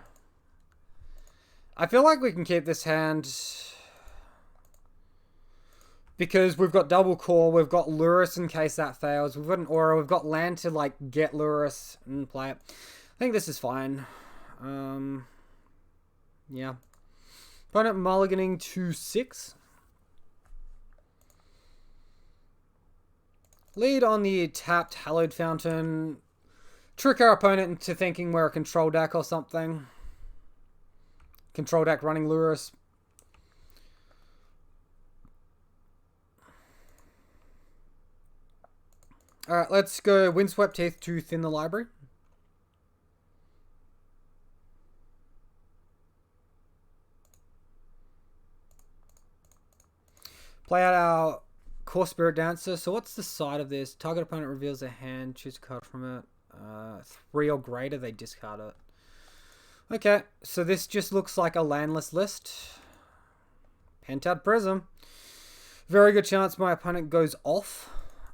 I feel like we can keep this hand because we've got double core, we've got Lurrus in case that fails, we've got an Aura, we've got land to like get Lurrus and play it. I think this is fine. Yeah. Opponent mulliganing to 6. Lead on the tapped Hallowed Fountain. Trick our opponent into thinking we're a control deck or something. Control deck running Lurrus. Alright, let's go Windswept Teeth to thin the library. Play out our Core Spirit Dancer. So what's the side of this? Target opponent reveals their hand. Choose a card from it. 3 or greater, they discard it. Okay, so this just looks like a landless list. Pentad Prism. Very good chance my opponent goes off.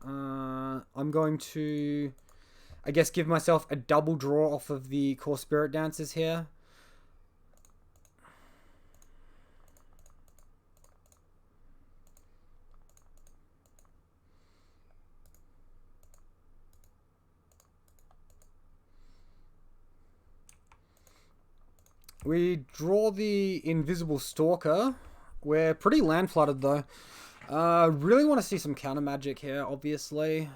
I'm going to, I guess, give myself a double draw off of the core spirit dancers here. We draw the Invisible Stalker. We're pretty land flooded though. Really want to see some counter magic here, obviously.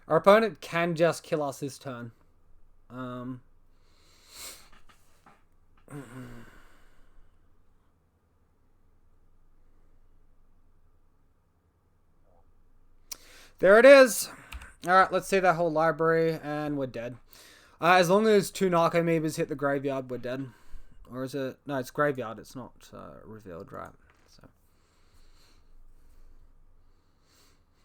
Our opponent can just kill us this turn. There it is. Alright, let's see that whole library, and we're dead. As long as 2 Narcomoebas hit the graveyard, we're dead. Or is it? No, it's graveyard. It's not revealed, right? So,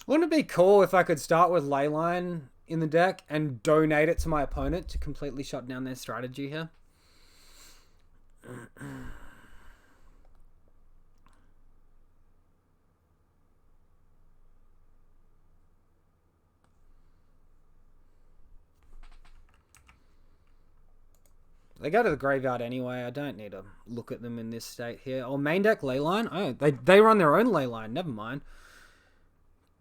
wouldn't it be cool if I could start with Leyline in the deck and donate it to my opponent to completely shut down their strategy here? They go to the graveyard anyway. I don't need to look at them in this state here. Oh, main deck Leyline? Oh, they run their own Leyline. Never mind.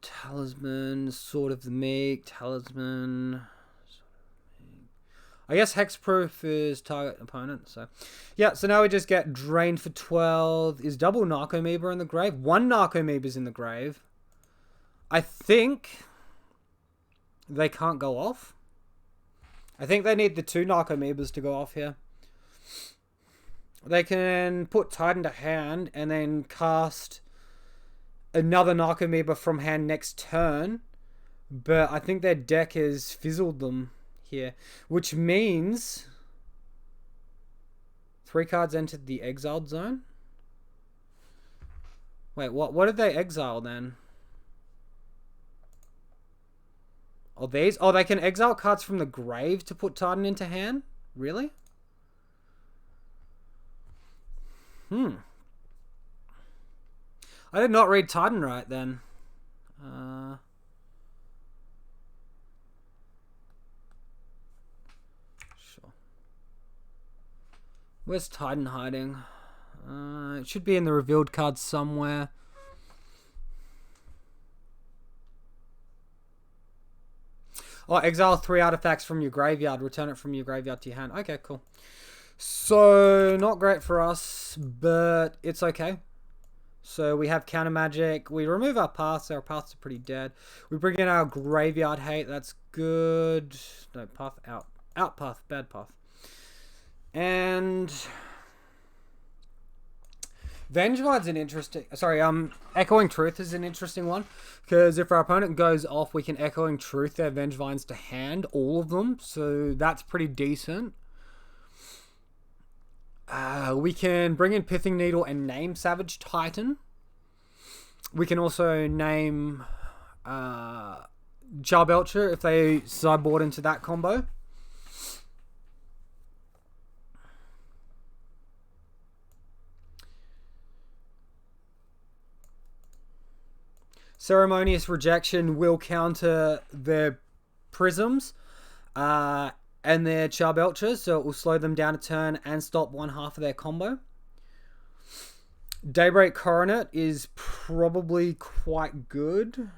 Talisman, Sword of the Meek, Talisman. I guess Hexproof is target opponent. So, yeah, so now we just get drained for 12. Is double Narcomoeba in the grave? 1 Narcomoeba is in the grave. I think they can't go off. I think they need the 2 Narcomoebas to go off here. They can put Titan to hand and then cast another Narcomoeba from hand next turn. But I think their deck has fizzled them here. Which means 3 cards entered the exiled zone. Wait, what did they exile then? Oh, these? Oh, they can exile cards from the grave to put Titan into hand? Really? I did not read Titan right then. Sure. Where's Titan hiding? It should be in the revealed cards somewhere. Oh, exile 3 artifacts from your graveyard. Return it from your graveyard to your hand. Okay, cool. So, not great for us, but it's okay. So, we have counter magic. We remove our paths. Our paths are pretty dead. We bring in our graveyard hate. That's good. No, path out. Out path. Bad path. And Vengevine's an interesting... Sorry, Echoing Truth is an interesting one. Because if our opponent goes off, we can Echoing Truth their Vengevines to hand. All of them. So that's pretty decent. We can bring in Pithing Needle and name Savage Titan. We can also name Charbelcher if they sideboard into that combo. Ceremonious Rejection will counter their Prisms and their Charbelchers, so it will slow them down a turn and stop 1/2 of their combo. Daybreak Coronet is probably quite good.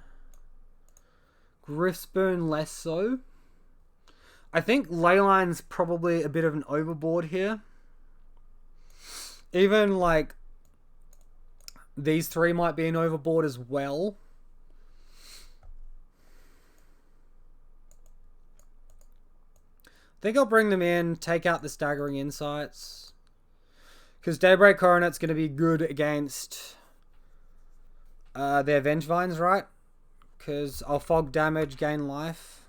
Griffspoon less so. I think Leyline's probably a bit of an overboard here. Even like these 3 might be an overboard as well. I think I'll bring them in, take out the Staggering Insights. Because Daybreak Coronet's going to be good against their Vengevines, right? Because I'll fog damage, gain life.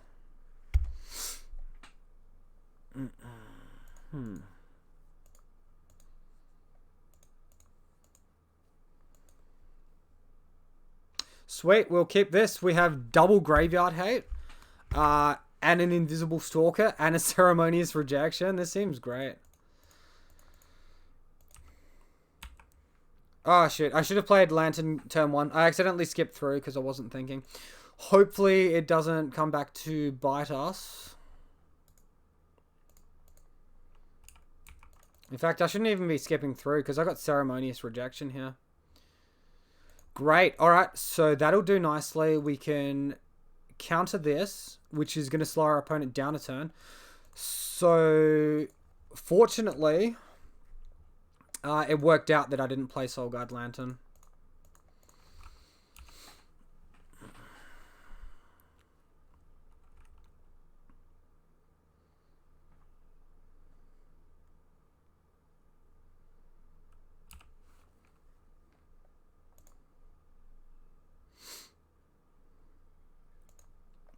Sweet, we'll keep this. We have double Graveyard Hate. And an Invisible Stalker and a Ceremonious Rejection. This seems great. Oh, shit. I should have played Lantern turn 1. I accidentally skipped through because I wasn't thinking. Hopefully it doesn't come back to bite us. In fact, I shouldn't even be skipping through because I got Ceremonious Rejection here. Great. Alright, so that'll do nicely. We can counter this, which is going to slow our opponent down a turn. So, fortunately, it worked out that I didn't play Soul Guide Lantern.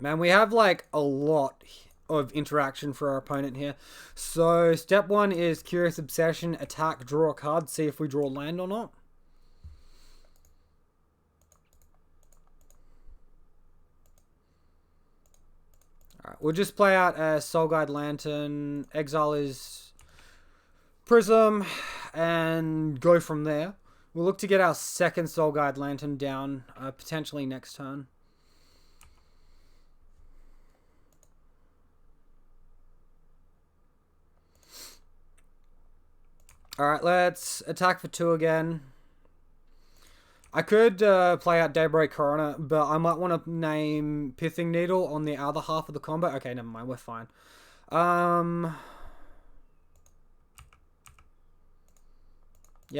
Man, we have like a lot of interaction for our opponent here. So step 1 is Curious Obsession, attack, draw a card, see if we draw land or not. Alright, we'll just play out a Soul Guide Lantern, exile his Prism, and go from there. We'll look to get our second Soul Guide Lantern down, potentially next turn. Alright, let's attack for 2 again. I could play out Daybreak Coroner, but I might want to name Pithing Needle on the other half of the combo. Okay, never mind, we're fine. Yeah,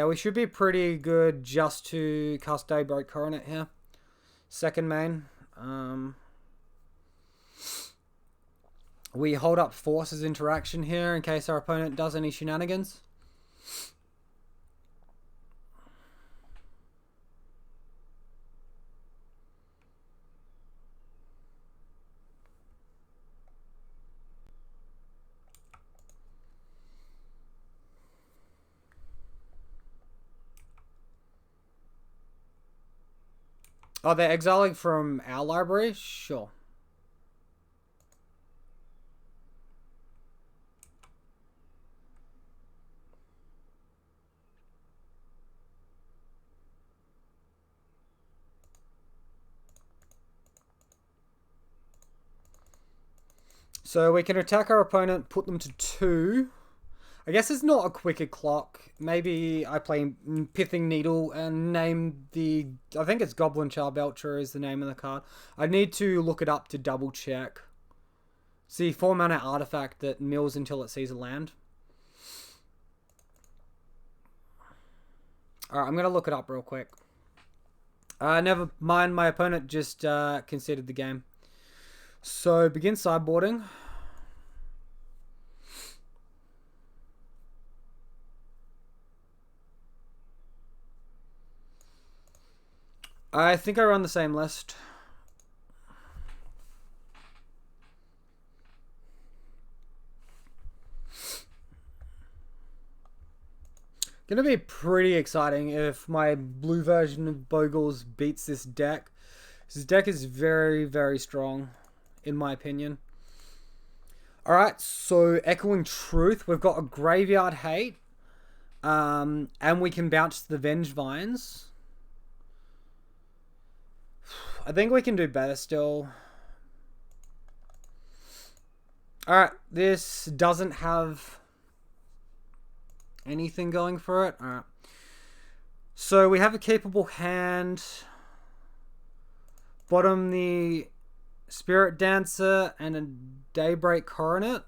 we should be pretty good just to cast Daybreak Coronet here. Second main. We hold up Forces interaction here in case our opponent does any shenanigans. Oh, they're exiling from our library? Sure. So we can attack our opponent, put them to 2. I guess it's not a quicker clock. Maybe I play Pithing Needle and name the... I think it's Goblin Charbelcher is the name of the card. I need to look it up to double check. See, 4 mana artifact that mills until it sees a land. Alright, I'm going to look it up real quick. Never mind, my opponent just conceded the game. So, begin sideboarding. I think I run the same list. Gonna be pretty exciting if my blue version of Bogles beats this deck. This deck is very, very strong, in my opinion. Alright, so Echoing Truth. We've got a Graveyard Hate. And we can bounce the Vengevines. I think we can do better still. Alright, this doesn't have anything going for it. Alright. So we have a capable hand. Bottom the Spirit Dancer and a Daybreak Coronet.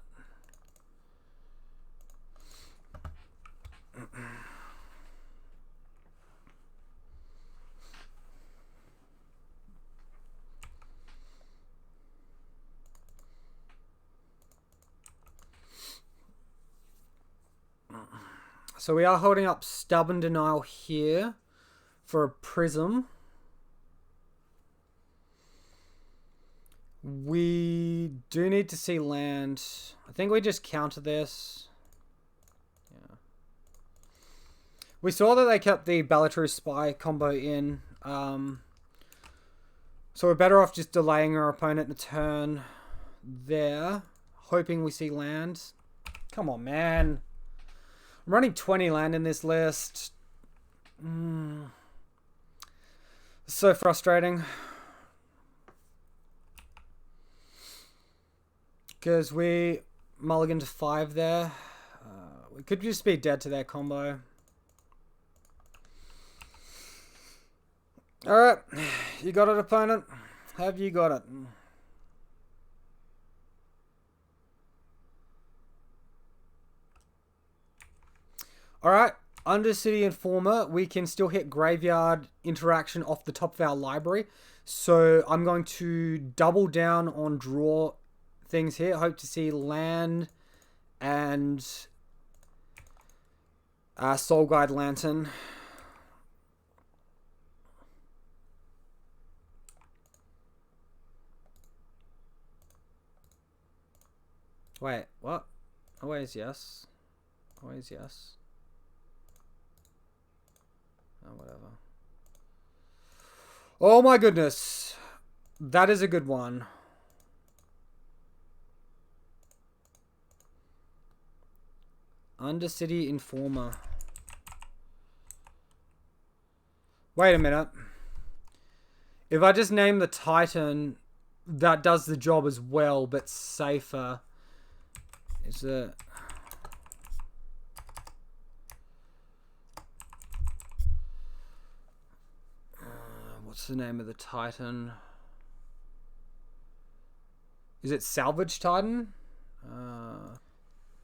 So we are holding up Stubborn Denial here for a Prism. We do need to see land. I think we just counter this. Yeah. We saw that they kept the Bellatrix Spy combo in. So we're better off just delaying our opponent a turn there. Hoping we see land. Come on, man. I'm running 20 land in this list. So frustrating. Because we mulliganed to 5 there. We could just be dead to their combo. Alright. You got it, opponent? Have you got it? Alright. Undercity Informer. We can still hit Graveyard interaction off the top of our library. So I'm going to double down on draw things here. Hope to see land and Soul Guide Lantern. Wait, what? Always yes. Always yes. Oh, whatever. Oh my goodness. That is a good one. Undercity Informer. Wait a minute. If I just name the Titan, that does the job as well, but safer. Is it... what's the name of the Titan? Is it Salvage Titan?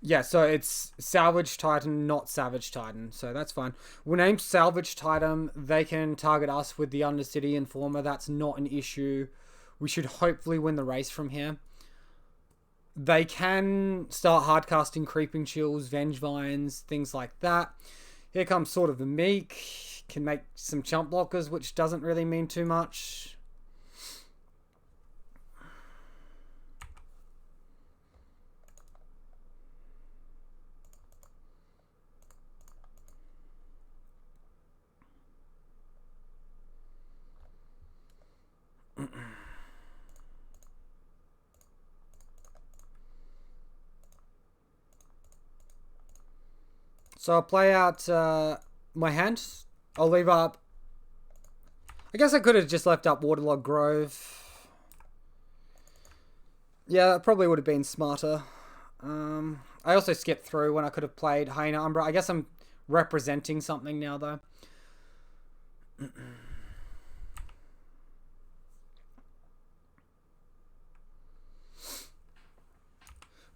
Yeah, so it's Salvage Titan, not Savage Titan. So that's fine. We'll name Salvage Titan. They can target us with the Undercity Informer. That's not an issue. We should hopefully win the race from here. They can start hardcasting Creeping Chills, Vengevines, things like that. Here comes Sword of the Meek. Can make some chump blockers, which doesn't really mean too much. So I'll play out my hand. I'll leave up... I guess I could have just left up Waterlogged Grove. Yeah, that probably would have been smarter. I also skipped through when I could have played Hyena Umbra. I guess I'm representing something now, though.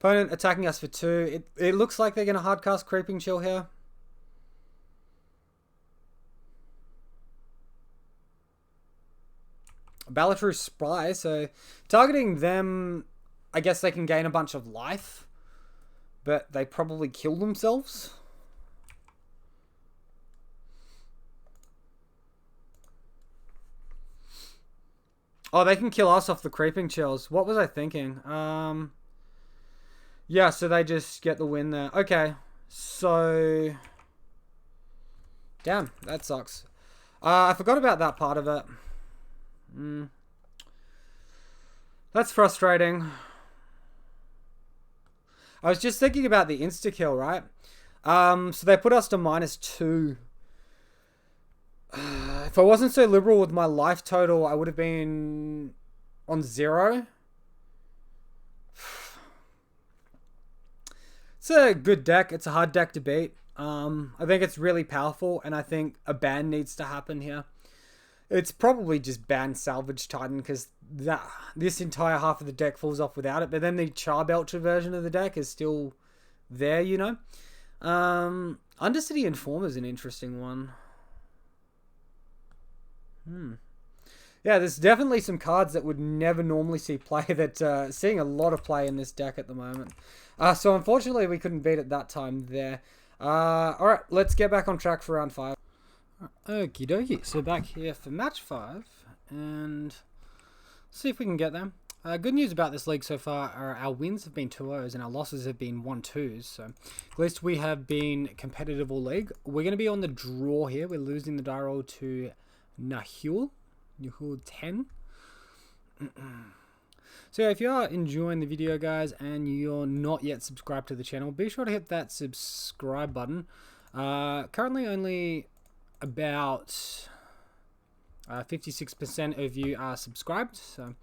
Opponent attacking us for 2. It looks like they're going to hardcast Creeping Chill here. Balatru Spry, so targeting them, I guess they can gain a bunch of life, but they probably kill themselves. Oh, they can kill us off the Creeping Chills. What was I thinking? Yeah, so they just get the win there. Okay, so... Damn, that sucks. I forgot about that part of it. That's frustrating. I was just thinking about the insta-kill, right? So they put us to -2. If I wasn't so liberal with my life total, I would have been on 0. It's a good deck. It's a hard deck to beat. I think it's really powerful, and I think a ban needs to happen here. It's probably just ban Salvage Titan, because this entire half of the deck falls off without it. But then the Charbelcher version of the deck is still there, you know. Undercity Informer is an interesting one. Yeah, there's definitely some cards that would never normally see play that seeing a lot of play in this deck at the moment. So unfortunately we couldn't beat it that time there. Alright, let's get back on track for round 5. Okie dokie, so back here for match 5, and see if we can get them. Good news about this league so far are our wins have been 2-0s and our losses have been 1-2s, so at least we have been competitive all league. We're going to be on the draw here. We're losing the die roll to Nahul 10. So if you are enjoying the video, guys, and you're not yet subscribed to the channel, be sure to hit that subscribe button. Currently only about 56% of you are subscribed. So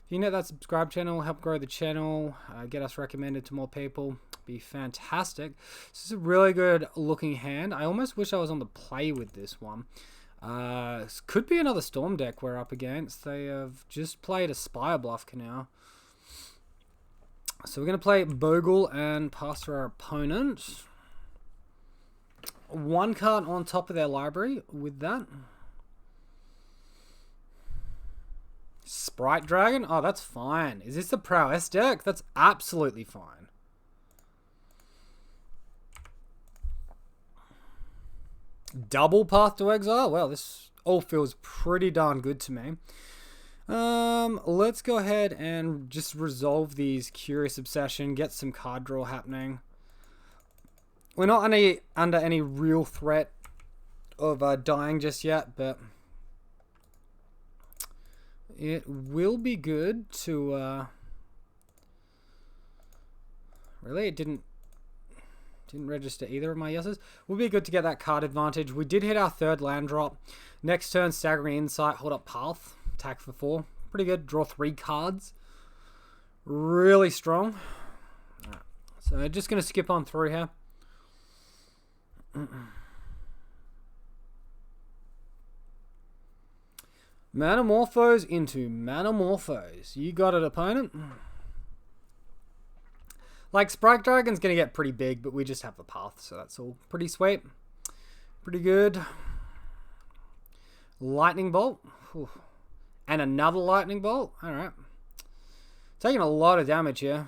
if you know that subscribe channel, help grow the channel, get us recommended to more people, be fantastic. This is a really good looking hand. I almost wish I was on the play with this one. This could be another Storm deck we're up against. They have just played a Spire Bluff Canal. So we're going to play Bogle and pass to our opponent. One card on top of their library with that. Sprite Dragon? Oh, that's fine. Is this the Prowess deck? That's absolutely fine. Double Path to Exile? Well, this all feels pretty darn good to me. Let's go ahead and just resolve these Curious Obsession, get some card draw happening. We're not under any real threat of dying just yet, but it will be good to really, it didn't register either of my yeses. Will be good to get that card advantage. We did hit our third land drop. Next turn, Staggering Insight, hold up Path, attack for 4. Pretty good. Draw 3 cards. Really strong. Right. So just going to skip on through here. Manamorphose into Manamorphose. You got it, opponent. Like, Sprite Dragon's going to get pretty big, but we just have the path, so that's all pretty sweet. Pretty good. Lightning Bolt. Whew. And another Lightning Bolt. Alright. Taking a lot of damage here.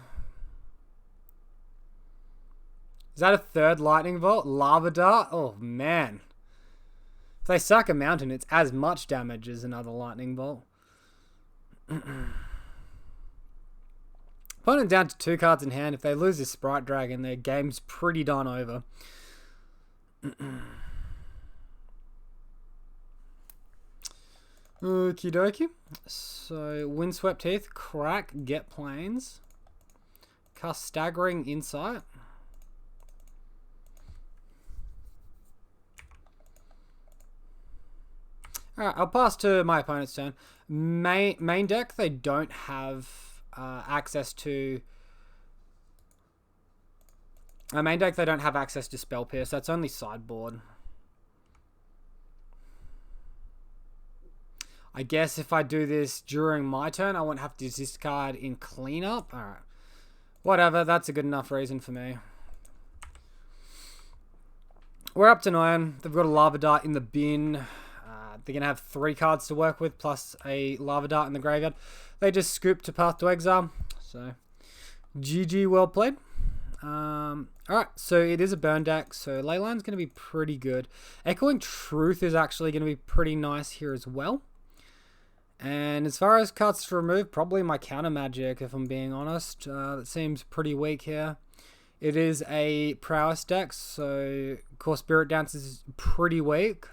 Is that a third Lightning Bolt? Lava Dart? Oh, man. If they suck a mountain, it's as much damage as another Lightning Bolt. Opponent down to 2 cards in hand. If they lose this Sprite Dragon, their game's pretty done over. Okie dokie. So, Windswept Heath, crack, get Plains. Cast Staggering Insight. Alright, I'll pass to my opponent's turn. Main deck, they don't have access to... main deck, they don't have access to Spell Pierce. That's only sideboard. I guess if I do this during my turn, I won't have to discard in cleanup. Alright. Whatever, that's a good enough reason for me. We're up to 9. They've got a Lava Dart in the bin. They're going to have 3 cards to work with, plus a Lava Dart in the graveyard. They just scooped to Path to Exile. So, GG, well played. Alright, so it is a burn deck, so Leyline's going to be pretty good. Echoing Truth is actually going to be pretty nice here as well. And as far as cards to remove, probably my Counter Magic, if I'm being honest. That seems pretty weak here. It is a Prowess deck, so Core Spirit Dance is pretty weak.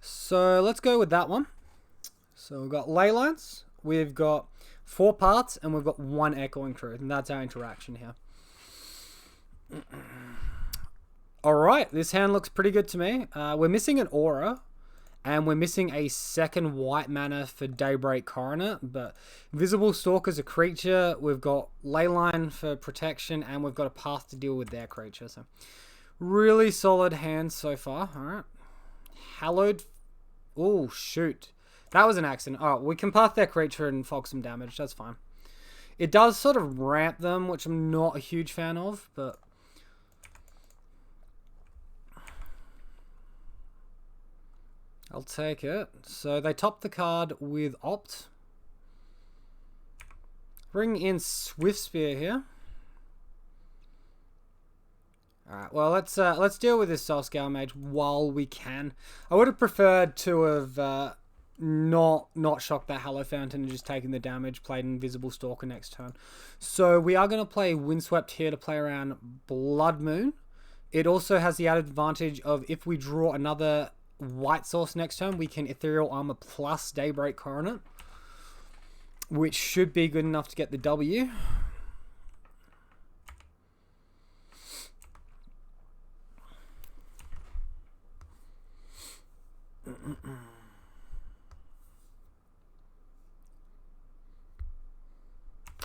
So let's go with that one. So we've got Leylines, we've got 4 parts, and we've got 1 Echoing Truth, and that's our interaction here. Alright, this hand looks pretty good to me. We're missing an Aura, and we're missing a 2nd white mana for Daybreak Coronet, but Visible Stalker's a creature, we've got Leyline for protection, and we've got a path to deal with their creature. So really solid hand so far. Alright. Hallowed. Oh, shoot. That was an accident. Oh, we can path their creature and fog some damage. That's fine. It does sort of ramp them, which I'm not a huge fan of, but... I'll take it. So they top the card with Opt. Bring in Swift Spear here. Alright, well, let's deal with this Soulscale Mage while we can. I would have preferred to have not shocked that Hallow Fountain and just taken the damage, played Invisible Stalker next turn. So we are going to play Windswept here to play around Blood Moon. It also has the added advantage of if we draw another white source next turn, we can Ethereal Armor plus Daybreak Coronet, which should be good enough to get the W.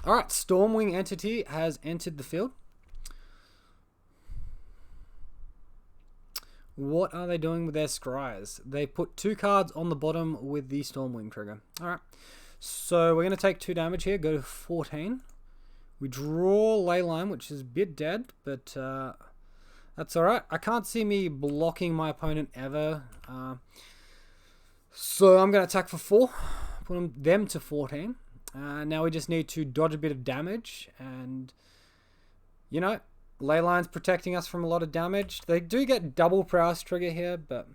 Alright, Stormwing Entity has entered the field. What are they doing with their scries? They put 2 cards on the bottom with the Stormwing trigger. Alright, so we're going to take 2 damage here, go to 14. We draw Leyline, which is a bit dead, but that's alright. I can't see me blocking my opponent ever. So I'm going to attack for 4, put them to 14. Now we just need to dodge a bit of damage, and, you know, Leyline's protecting us from a lot of damage. They do get double Prowess trigger here, but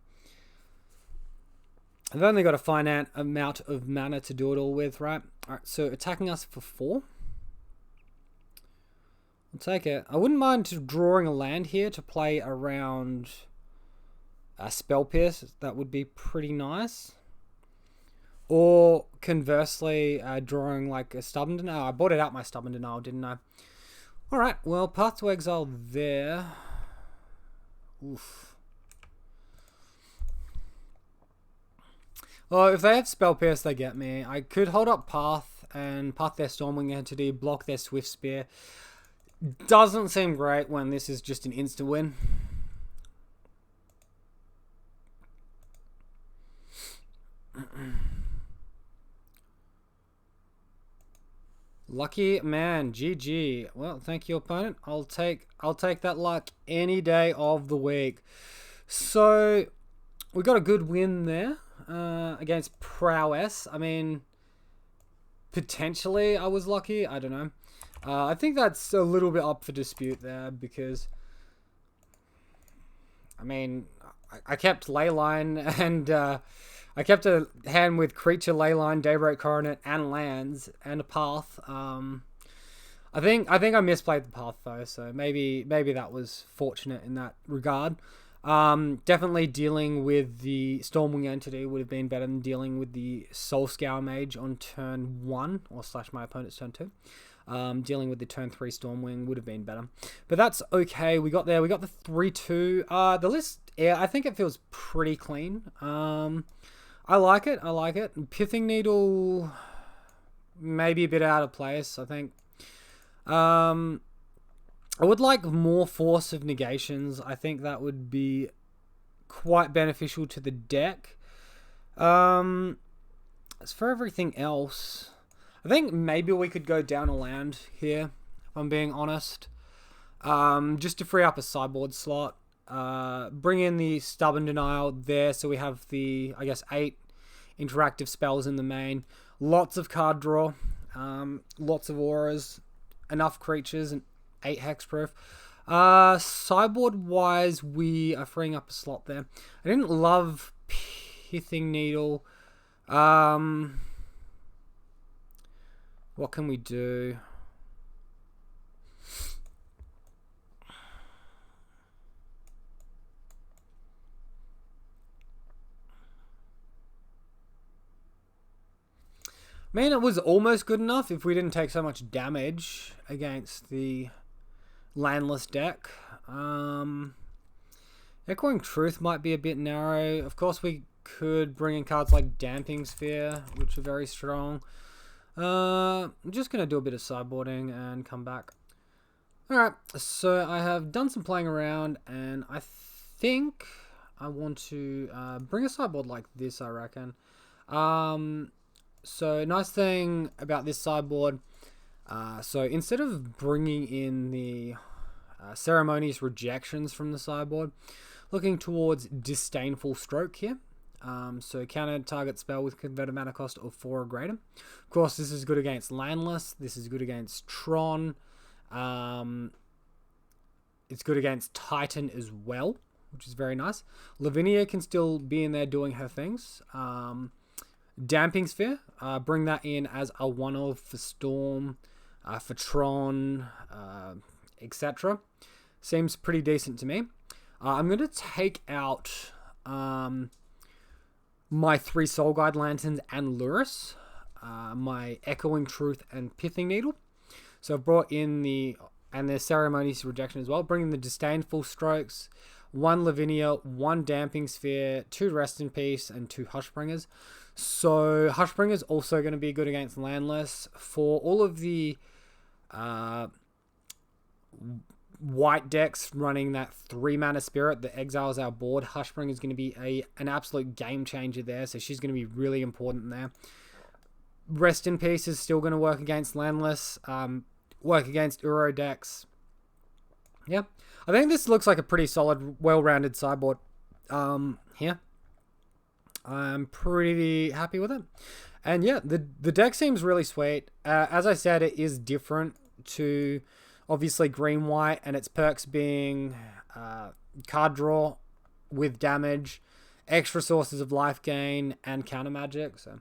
I've only got a finite amount of mana to do it all with, right? Alright, so attacking us for 4. I'll take it. I wouldn't mind drawing a land here to play around a Spell Pierce. That would be pretty nice. Or conversely, drawing like a Stubborn Denial. I bought it out my Stubborn Denial, didn't I? Alright, well, Path to Exile there. Oof. Well, if they have Spell Pierce, they get me. I could hold up Path and Path their Stormwing Entity, block their Swift Spear. Doesn't seem great when this is just an insta win. Lucky man, GG. Well, thank you, opponent. I'll take that luck any day of the week. So we got a good win there against Prowess. I mean, potentially I was lucky. I don't know. I think that's a little bit up for dispute there because, I mean, I kept Leyline and I kept a hand with Creature, Leyline, Daybreak Coronet, and lands, and a Path. I think I misplayed the Path though, so maybe that was fortunate in that regard. Definitely dealing with the Stormwing Entity would have been better than dealing with the Soul Scour Mage on turn 1, or / my opponent's turn 2. Dealing with the turn 3 Stormwing would have been better. But that's okay. We got there. We got the 3-2. The list, yeah, I think it feels pretty clean. I like it. Pithing Needle, maybe a bit out of place, I think. I would like more Force of Negations. I think that would be quite beneficial to the deck. As for everything else, I think maybe we could go down a land here, if I'm being honest. Just to free up a sideboard slot. Bring in the Stubborn Denial there, so we have the, I guess, 8 interactive spells in the main. Lots of card draw. Lots of auras. Enough creatures, and 8 hexproof. Sideboard-wise, we are freeing up a slot there. I didn't love Pithing Needle. What can we do? I mean, it was almost good enough if we didn't take so much damage against the Landless deck. Echoing Truth might be a bit narrow. Of course, we could bring in cards like Damping Sphere, which are very strong. I'm just going to do a bit of sideboarding and come back. Alright, so I have done some playing around, and I think I want to bring a sideboard like this, I reckon. So nice thing about this sideboard, so instead of bringing in the Ceremonious Rejections from the sideboard, looking towards Disdainful Stroke here. So counter target spell with converted mana cost of 4 or greater. Of course, this is good against Landless. This is good against Tron. It's good against Titan as well, which is very nice. Lavinia can still be in there doing her things. Damping Sphere, bring that in as a one-off for Storm, for Tron, etc. Seems pretty decent to me. I'm going to take out my 3 Soul Guide Lanterns and Luris, my Echoing Truth and Pithing Needle. So I've brought in the Ceremonious Rejection as well, bringing the Disdainful Strokes, 1 Lavinia, 1 Damping Sphere, 2 Rest in Peace, and 2 Hushbringers. So Hushbringer's also going to be good against Landless. For all of the white decks running that 3 mana Spirit that exiles our board, Hushbringer is going to be an absolute game changer there. So she's going to be really important there. Rest in Peace is still going to work against Landless, work against Uro decks. Yeah, I think this looks like a pretty solid, well-rounded sideboard here. I'm pretty happy with it. And yeah, the deck seems really sweet. As I said, it is different to obviously green-white, and its perks being card draw with damage, extra sources of life gain, and counter magic. So,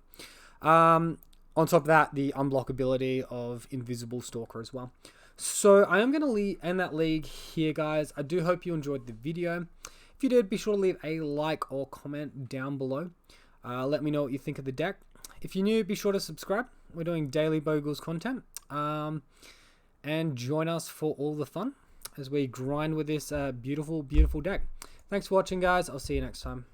on top of that, the unblockability of Invisible Stalker as well. So I am going to end that league here, guys. I do hope you enjoyed the video. If you did, be sure to leave a like or comment down below. Let me know what you think of the deck. If you're new, be sure to subscribe. We're doing daily Bogles content. And join us for all the fun as we grind with this beautiful, beautiful deck. Thanks for watching, guys. I'll see you next time.